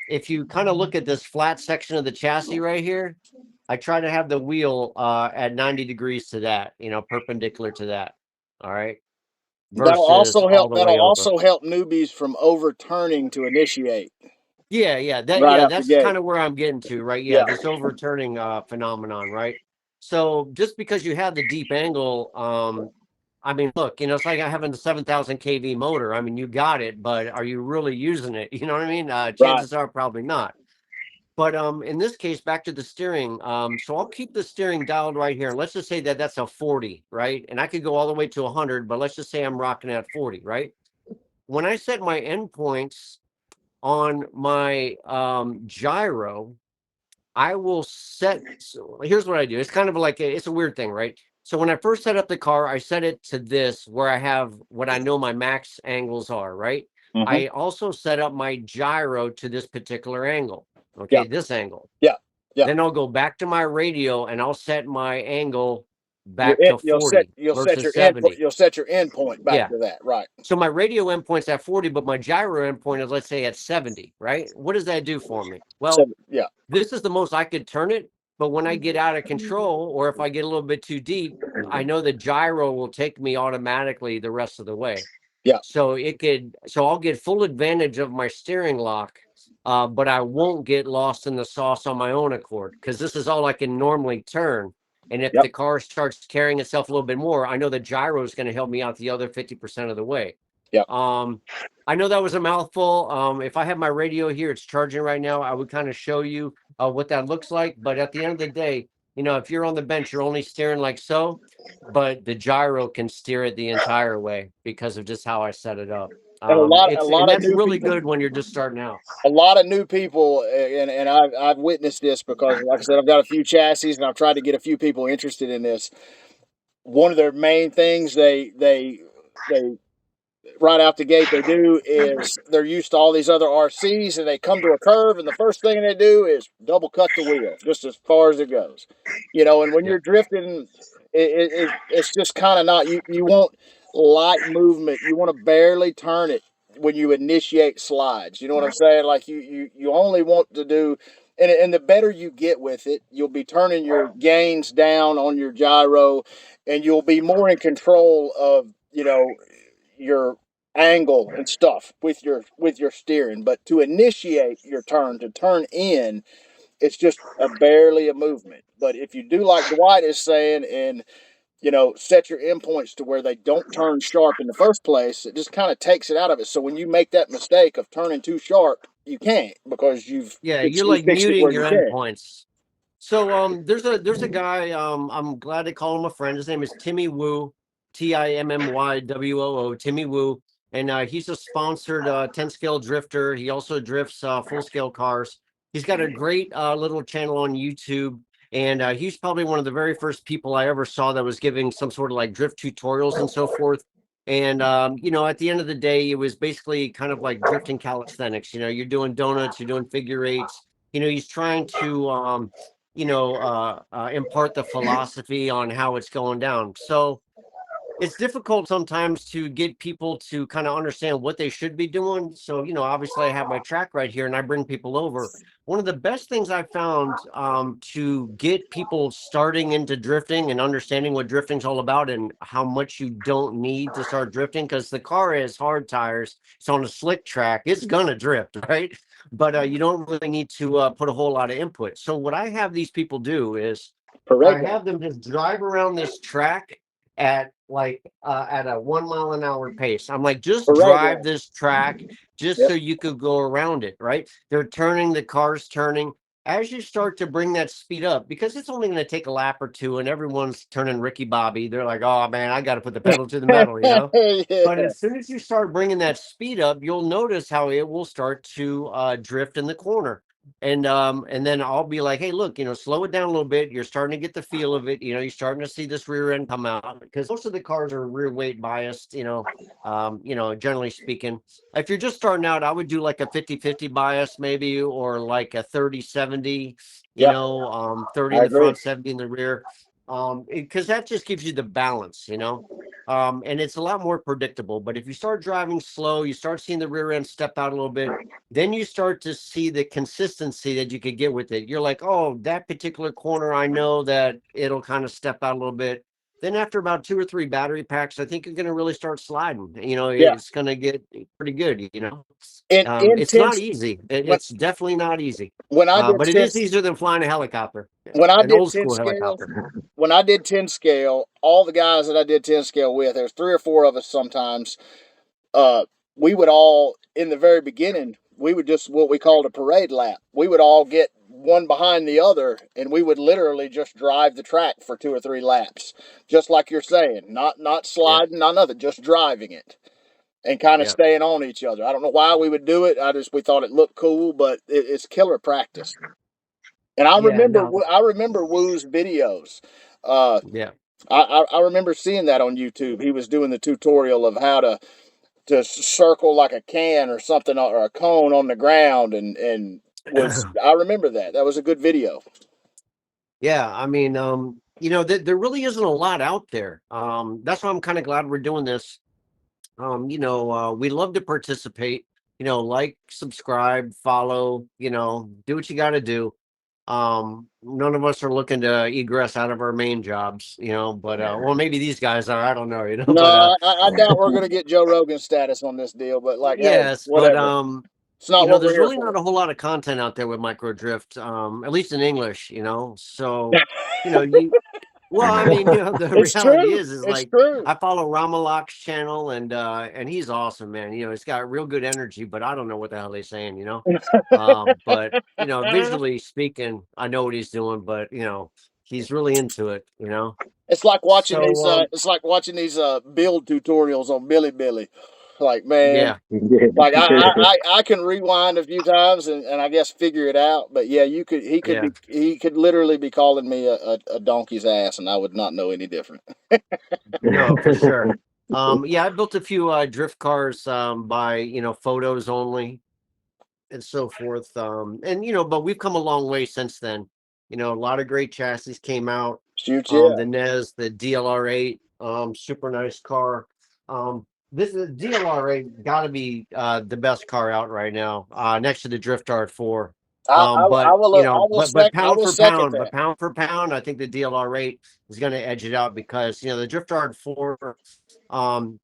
If you kind of look at this flat section of the chassis right here, I try to have the wheel at 90 degrees to that, you know, perpendicular to that. All right. That'll Versus also all help. the way That'll over. also help newbies from overturning to initiate. Yeah, Right out the that's gate. kind of where I'm getting to, right? Yeah. This overturning phenomenon, right? So just because you have the deep angle, I mean, look, you know, it's like having the 7,000 kV motor. I mean, you got it, but are you really using it? You know what I mean? Chances are probably not. But in this case, back to the steering. So I'll keep the steering dialed right here. Let's just say that that's a 40, right? And I could go all the way to 100, but let's just say I'm rocking at 40, right? When I set my endpoints on my gyro, I will set. So here's what I do. It's kind of like it's a weird thing, right? So when I first set up the car, I set it to this where I have what I know my max angles are, right? I also set up my gyro to this particular angle. Okay, this angle. Yeah. Then I'll go back to my radio and I'll set my angle back to 40 you'll versus set your 70. you'll set your endpoint back to that, right? So my radio endpoint's at 40, but my gyro endpoint is, let's say, at 70, right? What does that do for me? Well, this is the most I could turn it, but when I get out of control, or if I get a little bit too deep, I know the gyro will take me automatically the rest of the way. Yeah. So I'll get full advantage of my steering lock, but I won't get lost in the sauce on my own accord, because this is all I can normally turn. And if the car starts carrying itself a little bit more, I know the gyro is going to help me out the other 50% of the way. Yeah. I know that was a mouthful. If I have my radio here, it's charging right now. I would kind of show you what that looks like. But at the end of the day, you know, if you're on the bench, you're only steering like so, but the gyro can steer it the entire way because of just how I set it up. And that's really good when you're just starting out. A lot of new people, and I've witnessed this because, like I said, I've got a few chassis, and I've tried to get a few people interested in this. One of their main things they right out the gate they do is they're used to all these other RCs, and they come to a curve, and the first thing they do is double cut the wheel just as far as it goes, you know. And when you're drifting, it's just kind of not you want light movement. You want to barely turn it when you initiate slides. You know what I'm saying? Like you only want to do, and the better you get with it, you'll be turning your gains down on your gyro, and you'll be more in control of, you know, your angle and stuff with your steering. But to initiate your turn, to turn in, it's just barely a movement. But if you do like Dwight is saying, and set your endpoints to where they don't turn sharp in the first place, it just kind of takes it out of it. So when you make that mistake of turning too sharp, you can't, because you've You're you like fixed it muting where your you can. endpoints. So there's a guy, I'm glad to call him a friend. His name is Timmy Woo, TimmyWoo, Timmy Woo, and he's a sponsored 10 scale drifter. He also drifts full scale cars. He's got a great little channel on YouTube, and he's probably one of the very first people I ever saw that was giving some sort of like drift tutorials and so forth. And at the end of the day, it was basically kind of like drifting calisthenics. You're doing donuts, you're doing figure eights. He's trying to impart the philosophy on how it's going down. So it's difficult sometimes to get people to kind of understand what they should be doing. So, obviously I have my track right here and I bring people over. One of the best things I found to get people starting into drifting and understanding what drifting's all about and how much you don't need to start drifting, because the car has hard tires, it's on a slick track, it's gonna drift, right? But you don't really need to put a whole lot of input. So what I have these people do is I Correct. have them just drive around this track at a 1 mile an hour pace. I'm like, just Correct. drive this track just Yep. so you could go around it, right? They're turning, the car's turning. As you start to bring that speed up, because it's only going to take a lap or two and everyone's turning Ricky Bobby, they're like, oh man, I got to put the pedal to the metal. Yeah. But as soon as you start bringing that speed up, you'll notice how it will start to drift in the corner. And then I'll be like, hey, look, slow it down a little bit. You're starting to get the feel of it. You're starting to see this rear end come out, because most of the cars are rear weight biased, generally speaking. If you're just starting out, I would do like a 50-50 bias maybe, or like a 30-70, Yeah, 30 I in the agree. front, 70 in the rear. Because that just gives you the balance. And it's a lot more predictable. But if you start driving slow, you start seeing the rear end step out a little bit, then you start to see the consistency that you could get with it. You're like, oh, that particular corner, I know that it'll kind of step out a little bit. Then after about 2 or 3 battery packs, I think you're going to really start sliding. Yeah. It's going to get pretty good. In It's not intense easy. when It's definitely not easy. when I did But it is 10 easier than flying a helicopter, when I an did old 10 school scale, helicopter. when I did 10 scale, all the guys that I did 10 scale with, there's 3 or 4 of us sometimes. uh, we would all, in the very beginning, we would just what we called a parade lap. We would all get one behind the other, and we would literally just drive the track for 2 or 3 laps, just like you're saying, not Yeah, sliding, not nothing, just driving it and kind of yeah, staying on each other. I don't know why we would do it. We thought it looked cool, but it's killer practice. And yeah. No, I remember Woo's videos. Uh, yeah. I remember seeing that on YouTube. He was doing the tutorial of how to circle like a can or something, or a cone on the ground, and was I remember that. That was a good video. Yeah, I mean, there really isn't a lot out there. That's why I'm kind of glad we're doing this. We love to participate, like, subscribe, follow, do what you got to do. None of us are looking to egress out of our main jobs, but well, maybe these guys are, I don't know, No, but I doubt we're gonna get Joe Rogan status on this deal, but like, hey, yes, but whatever. It's not what we're there's here really for. not a whole lot of content out there with micro drift, at least in English, so you well, I mean, the It's reality true. is It's like, true. I follow Ramalak's channel, and he's awesome, man. He's got real good energy, but I don't know what the hell he's saying. But visually speaking, I know what he's doing, but he's really into it. It's like watching So these. It's like watching these build tutorials on Billy. Like, man, yeah, like I can rewind a few times and I guess figure it out. But yeah, yeah, he could literally be calling me a donkey's ass, and I would not know any different. no, for sure. Yeah, I built a few drift cars by photos only and so forth. And but we've come a long way since then. A lot of great chassis came out. Shoot, yeah. The Ness, the DLR8, super nice car. This is DLR8 got to be the best car out right now, next to the Drift Art 4. But you know, but I will second that. pound for pound, I think the DLR rate is going to edge it out because you know the DriftArt 4.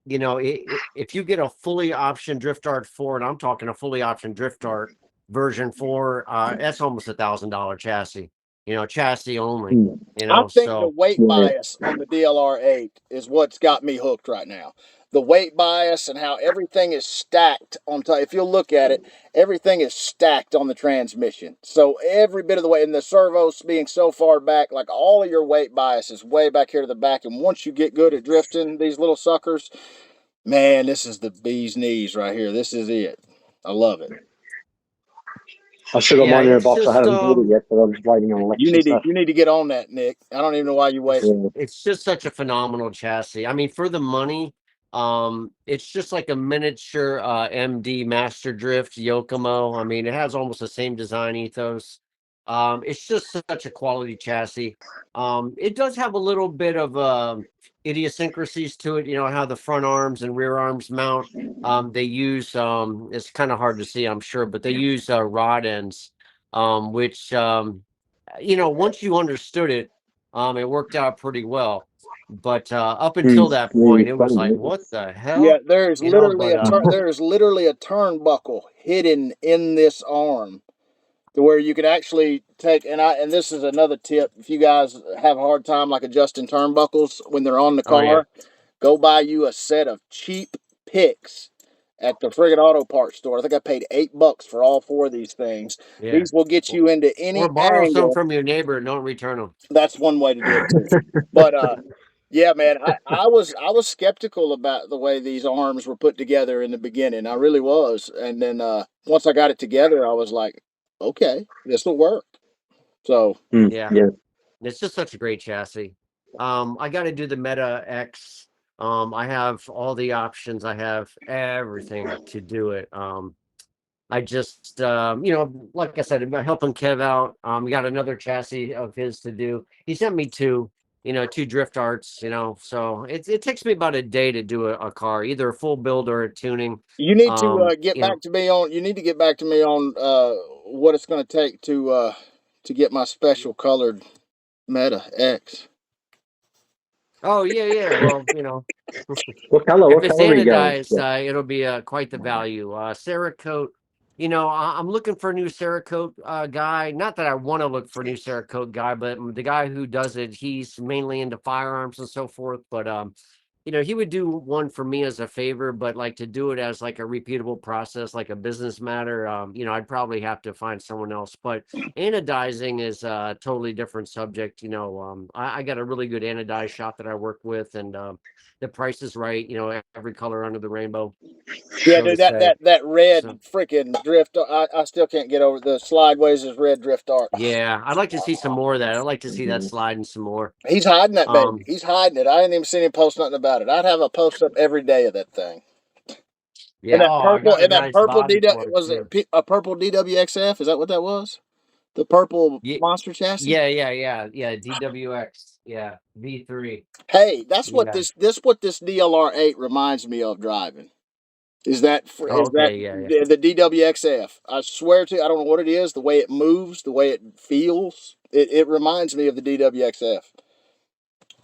You know, if you get a fully optioned DriftArt 4, and I'm talking a fully optioned DriftArt version 4, that's almost $1,000 chassis. You know, chassis only. You I know, think the so weight bias on the DLR8 is what's got me hooked right now. The weight bias and how everything is stacked on top. If you look at it, everything is stacked on the transmission. So every bit of the weight, and the servos being so far back, like all of your weight bias is way back here to the back. And once you get good at drifting these little suckers, man, this is the bee's knees right here. This is it. I love it. I still got yeah, mine in a it's box. I just haven't bought it yet, but I'm just waiting on election stuff. You need to get on that, Nick. I don't even know why you waiting. it's just such a phenomenal chassis. I mean, for the money, it's just like a miniature MD Master Drift Yokomo. I mean, it has almost the same design ethos. It's just such a quality chassis. It does have a little bit of idiosyncrasies to it, you know, how the front arms and rear arms mount. They use it's kind of hard to see, I'm sure, but they use rod ends, which you know, once you understood it, it worked out pretty well. But up until that point, it was like, what the Yeah, hell? You know, but there is literally a turnbuckle hidden in this arm to where you could actually take, and this is another tip, if you guys have a hard time like adjusting turnbuckles when they're on the oh yeah, car, go buy you a set of cheap picks at the friggin' auto parts store. I think I paid $8 for all 4 of these things. yeah. These will get you into any Or borrow some angle. from your neighbor and don't return them. That's one way to do it too. But yeah, man, I was skeptical about the way these arms were put together in the beginning. I really was. And then once I got it together, I was like, okay, this will work. So Yeah. It's just such a great chassis. I got to do the Meta X. I have all the options. I have everything to do it. I just, you know, like I said, about helping Kev out. We got another chassis of his to do. He sent me 2, you know, 2 drift arts, you know, so it takes me about a day to do a car, either a full build or a tuning. you need to get You know, back to me on. You need to get back to me on what it's going to take to get my special colored Meta X. oh yeah. Well, you know, What color? if What it's color are you going? anodized, it'll be quite the value. Cerakote, you know, I'm looking for a new Cerakote guy. Not that I want to look for a new Cerakote guy, but the guy who does it, he's mainly into firearms and so forth. But you know, he would do one for me as a favor, but like to do it as like a repeatable process, like a business matter, you know, I'd probably have to find someone else. But anodizing is a totally different subject. You know, I got a really good anodized shop that I work with, and the price is right. You know, every color under the rainbow, Yeah, so to dude, say. that red So freaking drift. I still can't get over the slideways is red drift art. yeah, I'd like to see some more of that. I'd like to see that sliding some more. He's hiding that baby. Um, He's hiding it. I ain't even seen him post nothing about it. I'd have a post up every day of that thing. yeah. Oh, I got a And that nice purple body DW for it was too. it a purple DWXF? Is that what that was? The purple Yeah, monster chassis. yeah. DWX, yeah, V3. Hey, that's what Yeah. what this DLR8 reminds me of driving. Is that Oh, okay. Yeah. the DWXF? I swear to you, I don't know what it is. The way it moves, the way it feels, it reminds me of the DWXF.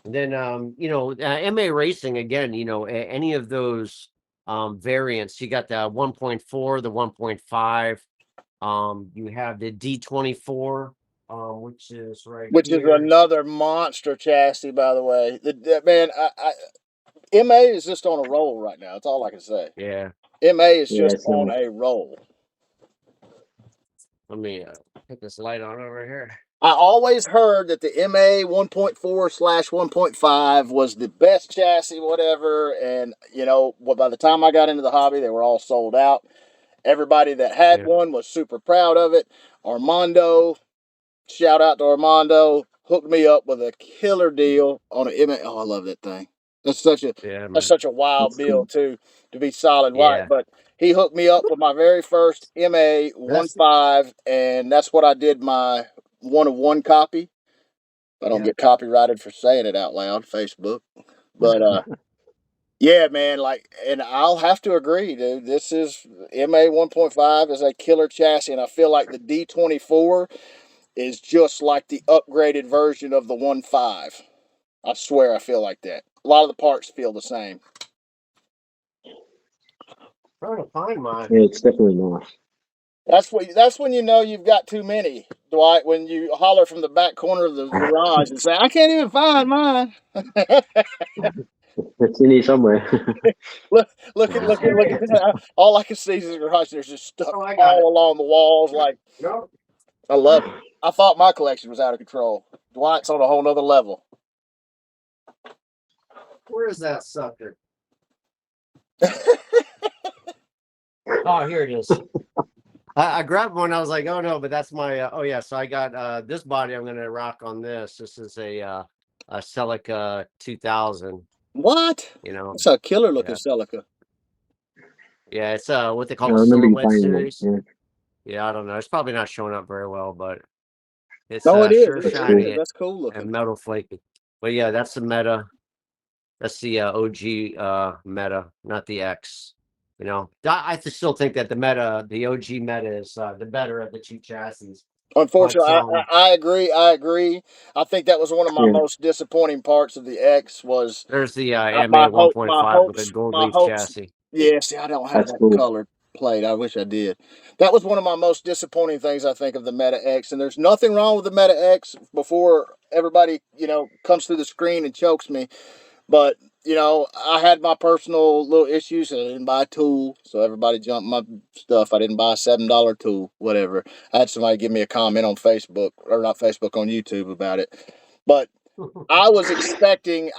And then, you know, MA Racing again. You know, any of those variants. You got the 1.4, the 1.5. You have the D24, which is right Which is here. another monster chassis, by the way. Man, MA is just on a roll right now. That's all I can say. Yeah. MA is just it's on nice. a roll. Let me put this light on over here. I always heard that the MA 1.4/1.5 was the best chassis, whatever. And, you know, by the time I got into the hobby, they were all sold out. Everybody that had Yeah. one was super proud of it. Armando, shout out to Armando, hooked me up with a killer deal on an MA. Oh, I love that thing. Yeah, That's man. such a wild That's deal good. too, to be solid white. Yeah. But he hooked me up with my very first MA That's 1.5, and that's what I did my 1 of 1 copy. I don't yeah. get copyrighted for saying it out loud, Facebook. But Yeah, man. Like, and I'll have to agree, dude. This is MA 1.5 is a killer chassis, and I feel like the D24 is just like the upgraded version of the 1.5. I swear, I feel like that. A lot of the parts feel the same. Trying to find mine. Yeah, it's definitely nice. That's when you know you've got too many, Dwight. When you holler from the back corner of the garage and say, "I can't even find mine." It's in here somewhere. Look at that. All I can see is the garage. There's just stuff Oh, I got it. all along the walls. Like, No, I love it. I thought my collection was out of control. Dwight's on a whole nother level. where is that sucker? Oh, here it is. I grabbed one. I was like, oh no, but that's my. Oh yeah, so I got this body. I'm gonna rock on this. This is a Celica 2000. What? You know, That's a killer looking yeah, Celica. yeah. It's what they I call a remember you silhouette saying that. series. Yeah, Yeah, I don't know. It's probably not showing up very well, but it's No, it is. sure It that's shiny cool. That's cool and looking. metal flaky. But yeah, that's the meta. That's the OG meta, not the X. You know, I still think that the meta, the OG meta, is the better of the two chassis. But Unfortunately, I agree. I agree. I think that was one of my Yeah, most disappointing parts of the X was there's the my MA hope, my 1.5 with a hopes, gold my leaf hopes. chassis. Yeah, see, I don't have that's that cool. colored plate. I wish I did. That was one of my most disappointing things I think of the Meta X. And there's nothing wrong with the Meta X before everybody, comes through the screen and chokes me. But I had my personal little issues. I didn't buy a tool, so everybody jumped my stuff. I didn't buy a $7 tool, whatever. I had somebody give me a comment on Facebook, or not Facebook, on YouTube about it. But I was expecting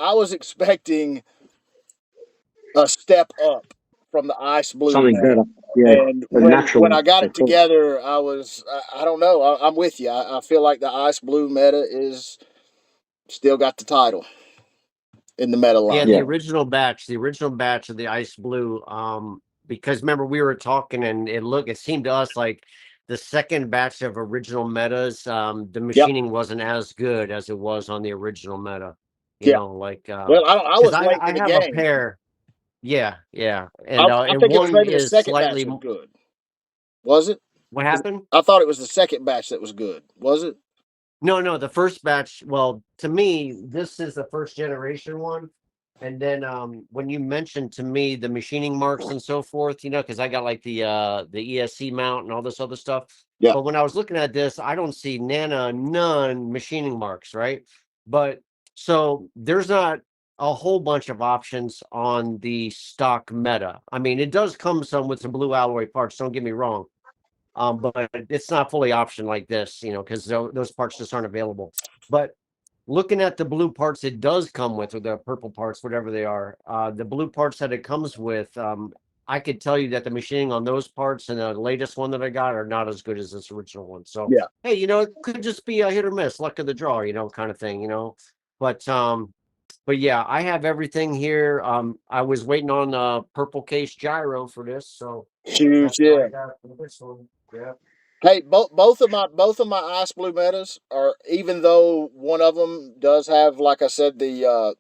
a step up from the ice blue Something meta. better. Yeah, And a when natural, I got it of course. together, I don't know. I'm with you. I feel like the ice blue meta is still got the title in the meta Yeah, line. Yeah, the original batch of the ice blue. Because remember we were talking, and it seemed to us like the second batch of original metas, the Yep. machining wasn't as good as it was on the original meta. You Yeah. know, like Well, I because was late to I the have a game. pair. Yeah, yeah, I and think it was one maybe the is second batch slightly. was good. Was it? What happened? I thought it was the second batch that was good. Was it? No, no, the first batch. Well, to me, this is the first generation one. And then when you mentioned to me the machining marks and so forth, because I got like the ESC mount and all this other stuff. Yeah. But when I was looking at this, I don't see none machining marks, right? But so there's not a whole bunch of options on the stock meta. I mean, it does come some with some blue alloy parts, don't get me wrong. But it's not fully optioned like this, because those parts just aren't available. But looking at the blue parts it does come with, or the purple parts, whatever they are, the blue parts that it comes with, I could tell you that the machining on those parts and the latest one that I got are not as good as this original one. So, Yeah. hey, it could just be a hit or miss, luck of the draw, kind of thing, But yeah, I have everything here. I was waiting on a purple case gyro for this, so Shoot, that's what I yeah. got for this one. Yeah. Hey, both of my ice blue metas are, even though one of them does have, like I said, the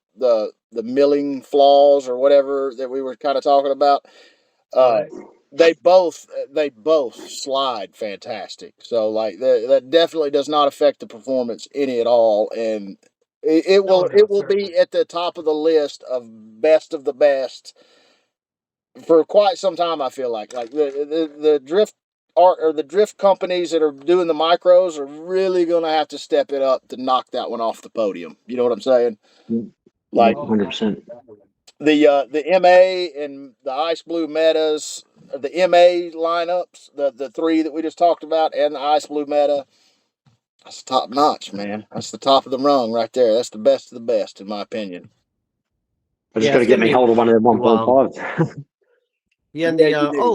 milling flaws or whatever that we were kind of talking about. Uh, Right. they both slide fantastic. So like that definitely does not affect the performance any at all, and it No, will no, it will certainly. be at the top of the list of best of the best for quite some time. I feel like the drift art, or the drift companies that are doing the micros, are really gonna have to step it up to knock that one off the podium. You know what I'm saying? yeah, Like Oh, 100%. the MA and the ice blue metas, the MA lineups, the three that we just talked about, and the ice blue meta. That's top notch, man. That's the top of the rung right there. That's the best of the best, in my opinion. I just yeah, got to it's get gonna me be hold of one of them well. 1.5s. Yeah, and Yeah, the you do.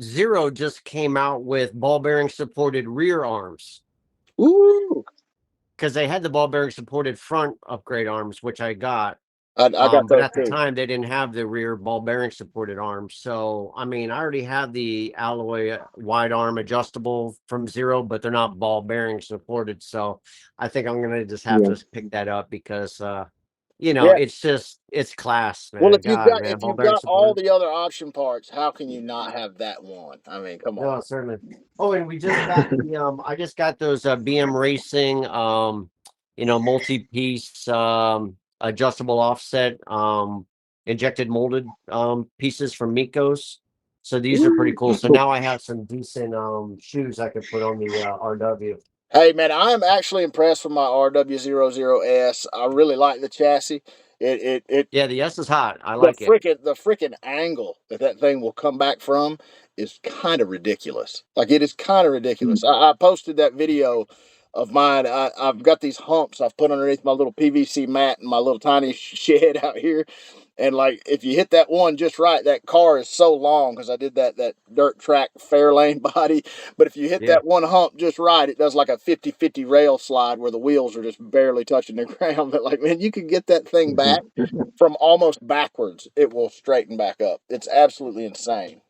Zero just came out with ball bearing supported rear arms, Ooh, because they had the ball bearing supported front upgrade arms, which I got. I got But those at the too. time they didn't have the rear ball bearing supported arms. So I mean, I already have the alloy wide arm adjustable from Zero, but they're not ball bearing supported. So I think I'm gonna just have Yeah, to pick that up because you know, Yeah. it's class, Well, man. God, man, if ball you've bearing got all support. the other option parts, how can you not have that one? I mean, come on. No, certainly. Oh, and we just got the I just got those BM Racing you know, multi-piece adjustable offset injected molded pieces from Mikos. So these are pretty cool. So now I have some decent shoes I could put on the RW. Hey man, I am actually impressed with my RW00S. I really like the chassis. It Yeah, the S is hot. I the like it. freaking angle that thing will come back from is kind of ridiculous. Like it is kind of ridiculous. I posted that video of mine. I've got these humps I've put underneath my little PVC mat in my little tiny shed out here. And like if you hit that one just right, that car is so long because I did that dirt track fair lane body. But if you hit Yeah. that one hump just right, it does like a 50-50 rail slide where the wheels are just barely touching the ground. But like man, you can get that thing back from almost backwards, it will straighten back up. It's absolutely insane.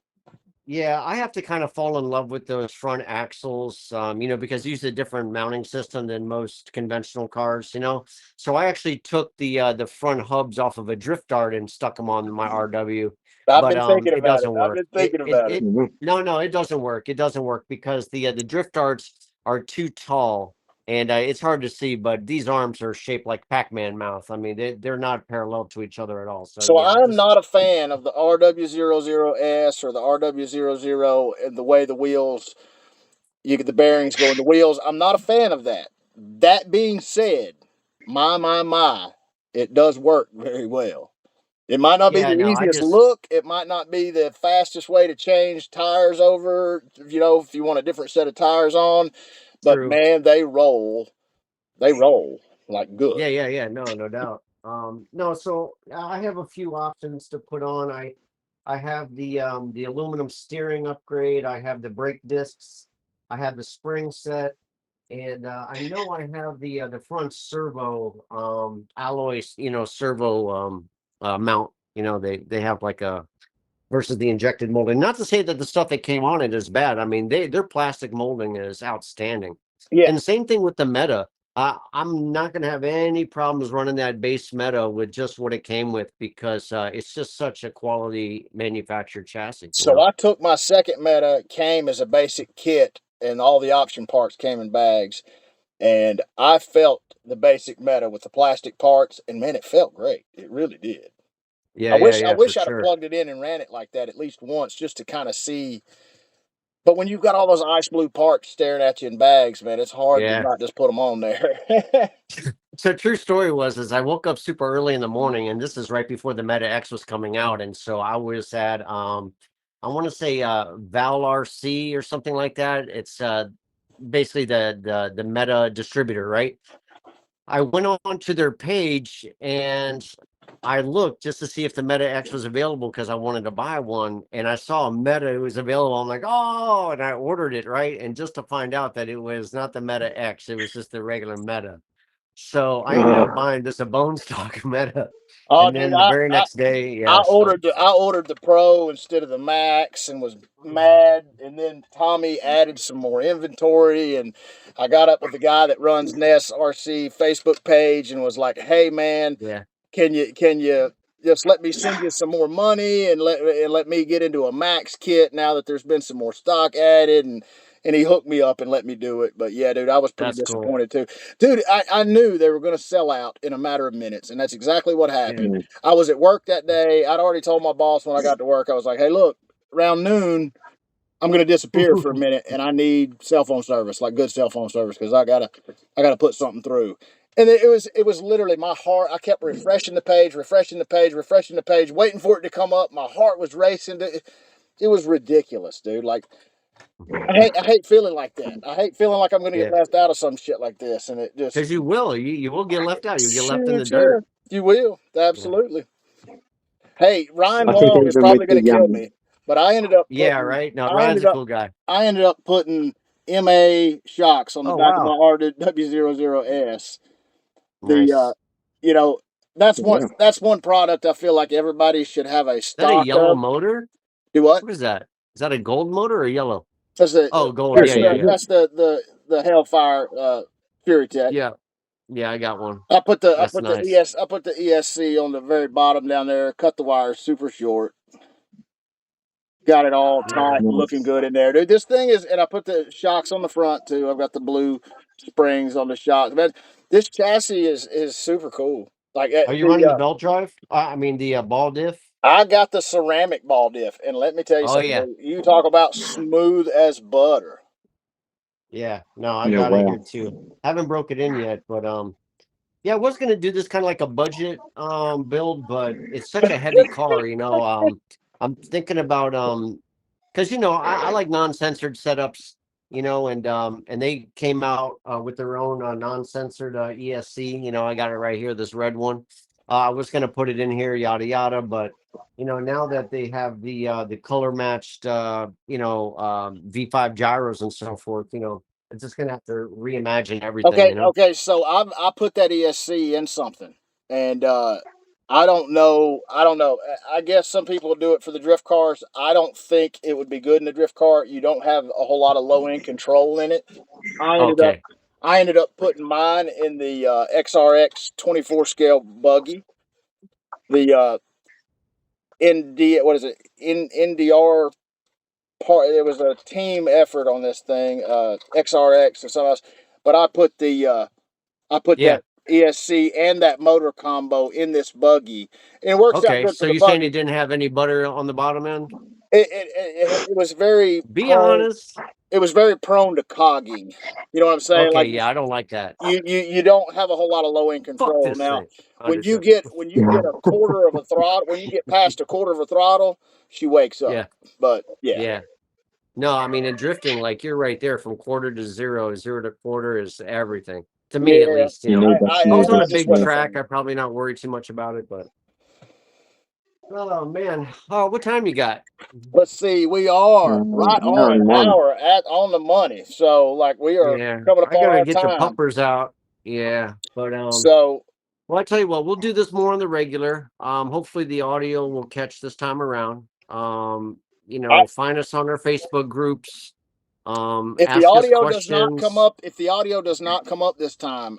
Yeah, I have to kind of fall in love with those front axles, you know, because these are a different mounting system than most conventional cars, you know. So I actually took the front hubs off of a drift dart and stuck them on my RW, I've but been thinking it about it. doesn't I've work. been thinking about it. No, no, it doesn't work. It doesn't work because the drift darts are too tall and it's hard to see, but these arms are shaped like Pac-Man mouth. I mean, they're not parallel to each other at all. So So yeah, I am just not a fan of the RW00S or the RW00 and the way the wheels, you get the bearings going, the wheels. I'm not a fan of that. That being said, my, it does work very well. It might not be yeah, the no, I easiest just look. It might not be the fastest way to change tires over, you know, if you want a different set of tires on. But true. man, they roll. They roll like good. Yeah, yeah, yeah. No, no doubt. No, so I have a few options to put on. I have the aluminum steering upgrade. I have the brake discs. I have the spring set, and I know I have the front servo alloys. You know, servo mount. You know, they have like a versus the injected molding. Not to say that the stuff that came on it is bad. I mean, their plastic molding is outstanding. Yeah. And the same thing with the Meta. I'm not going to have any problems running that base Meta with just what it came with because it's just such a quality manufactured chassis. You So know. I took my second Meta, it came as a basic kit, and all the option parts came in bags. And I felt the basic Meta with the plastic parts, and man, it felt great. It really did. Yeah, yeah, I yeah, for wish I'd have sure. plugged it in and ran it like that at least once just to kind of see. But when you've got all those ice blue parts staring at you in bags, man, it's hard to Yeah. not just put them on there. So true story was I woke up super early in the morning, and this is right before the Meta X was coming out, and so I was at I want to say Val RC or something like that. It's basically the Meta distributor, right? I went on to their page and I looked just to see if the Meta X was available because I wanted to buy one, and I saw a Meta it was available. I'm like, oh, and I ordered it, right? And just to find out that it was not the Meta X, it was just the regular Meta. So I ended up buying just a bone stock Meta, Oh, and dude, then the very next day, yeah. So I ordered the Pro instead of the Max and was mad. And then Tommy added some more inventory, and I got up with the guy that runs Ness RC Facebook page and was like, "Hey, man, yeah, can you just let me send you some more money and let me get into a Max kit now that there's been some more stock added?" And he hooked me up and let me do it. But yeah, dude, I was pretty that's cool. disappointed too. Dude, I knew they were going to sell out in a matter of minutes, and that's exactly what Yeah, happened. I was at work that day. I'd already told my boss when I got to work, I was like, "Hey, look, around noon, I'm going to disappear for a minute, and I need cell phone service, like good cell phone service, because I gotta put something through." And it was literally my heart. I kept refreshing the page, waiting for it to come up. My heart was racing. It was ridiculous, dude. Like I hate feeling like that. I hate feeling like I'm going to get yeah. left out of some shit like this, and it just Because you will get left out. You get left in the shit, yeah, dirt. you will Yeah. absolutely. Hey, Ryan I So think Long is even with probably going to the kill me, but yeah, right. No, I Ryan's ended a up cool guy. putting MA shocks on the Oh back of my wow, RW00S. The nice. you know that's one product I feel like everybody should have a Is that a stock yellow of. motor? Do what? What is that? Is that a gold motor or yellow? That's Oh, gold. Yeah, yeah, yeah. the Hellfire Fury Tech. Yeah, Yeah, I got one. I put the That's nice. ESC on the very bottom down there. Cut the wire super short. Got it all tight, looking good in there, dude. This thing is, and I put the shocks on the front too. I've got the blue springs on the shocks. Man, this chassis is super cool. Like Are you running the belt drive? I mean the ball diff. I got the ceramic ball diff, and let me tell you Oh something. yeah, You talk about smooth as butter. yeah. No, I got it here too. Haven't broke it in yet, but yeah, I was gonna do this kind of like a budget build, but it's such a heavy car, you know. I'm thinking about because you know I like non-censored setups, you know, and they came out with their own non-censored ESC. You know, I got it right here, this red one. I was gonna put it in here, yada yada, but you know now that they have the color matched you know V5 gyros and so forth, you know, it's just gonna have to reimagine everything, you know. Okay. So I put that ESC in something, and I don't know. I guess some people do it for the drift cars. I don't think it would be good in the drift car. You don't have a whole lot of low end control in it. Okay. I ended up putting mine in the XRX 24 scale buggy. The what is it? NDR part. It was a team effort on this thing. XRX and something else. But I put Yeah. that ESC and that motor combo in this buggy, and it works out Okay. good for So the you're saying it buggy. didn't have any butter on the bottom end? It was very Be prone. honest. It was very prone to cogging. You know what I'm saying? Okay. Like Yeah, I don't like that. you don't have a whole lot of low end Fuck control this now. thing. Understood. When you get a quarter of a throttle, when you get past a quarter of a throttle, she wakes up. Yeah. But yeah, Yeah. No, I mean in drifting, like you're right there from quarter to zero, zero to quarter is everything. To me at yeah. least, you know. If I was And on I a just big wasn't a track, fan. I'd probably not worry too much about it, but oh man. Oh, what time you got? Let's see, we are right on an one. hour on the money. So like we are Yeah. coming up I on gotta our get the time. puppers out. Yeah. But So well, I tell you what, we'll do this more on the regular. Hopefully the audio will catch this time around. You I, know, find us on our Facebook groups. if the Ask us audio does not come questions. up, this time,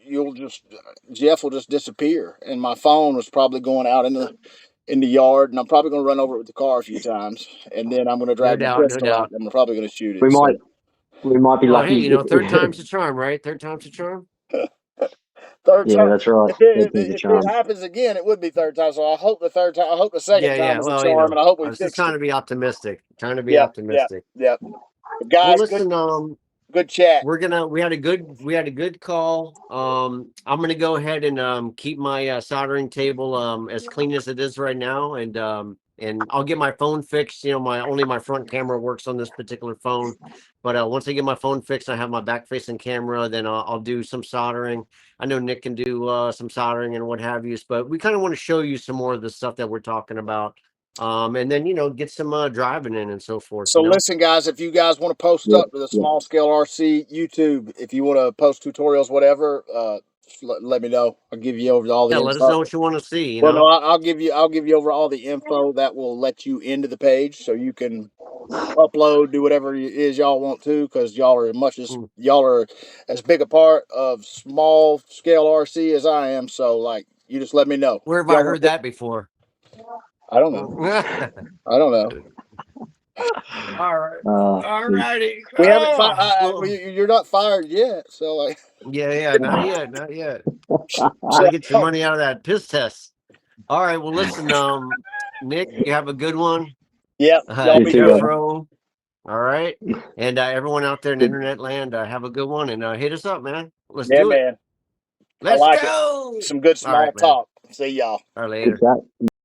you'll just Jeff will just disappear, and my phone was probably going out in the yard, and I'm probably going to run over it with the car a few times, and then I'm going to No drag my doubt, no pistol out, doubt. and I'm probably going to shoot We it. So might be Well, hey, lucky you if, know, third time's a charm, right? Third time's a charm. third yeah, time. that's right. Definitely the If it charm. happens again, it would be third time. So I hope the third time. I hope the second Yeah, time yeah. is a Well, you charm, know, and I hope I we was just fixed trying it. to be optimistic. Trying to be Yep, optimistic. yep. But Well, guys, listen, good chat. we had a good call. I'm gonna go ahead and keep my soldering table as clean as it is right now, and I'll get my phone fixed. You know, my front camera works on this particular phone, but once I get my phone fixed, I have my back facing camera. Then I'll do some soldering. I know Nick can do some soldering and what have you, but we kind of want to show you some more of the stuff that we're talking about. And then you know get some driving in and so forth. So You know. listen, guys, if you guys want to post Yep, up to the yep. small scale RC YouTube, if you want to post tutorials, whatever, just let me know. I'll give you over all Yeah, the let us info. know what you want to see. You Well, no, know. I'll give you over all the info that will let you into the page, so you can upload, do whatever it is y'all want to, because Mm. y'all are as big a part of small scale RC as I am. So like, you just let me know. Where have I Y'all want heard to put? that before? I don't know. All I don't know. right. All Geez. righty. We haven't. Well, You're not fired yet. So like, yeah, yeah, not yet, not yet. so Gotta get your money out of that piss test. All right, well, listen, Nick, you have a good one. yep. Y'all You be too, good. brother. Jeffro, all right, and everyone out there in internet land, have a good one, and hit us up, man. Let's Yeah, do it. man. I Let's like it. go. Some good All small right, man. talk. See y'all. All right, Good later. chat.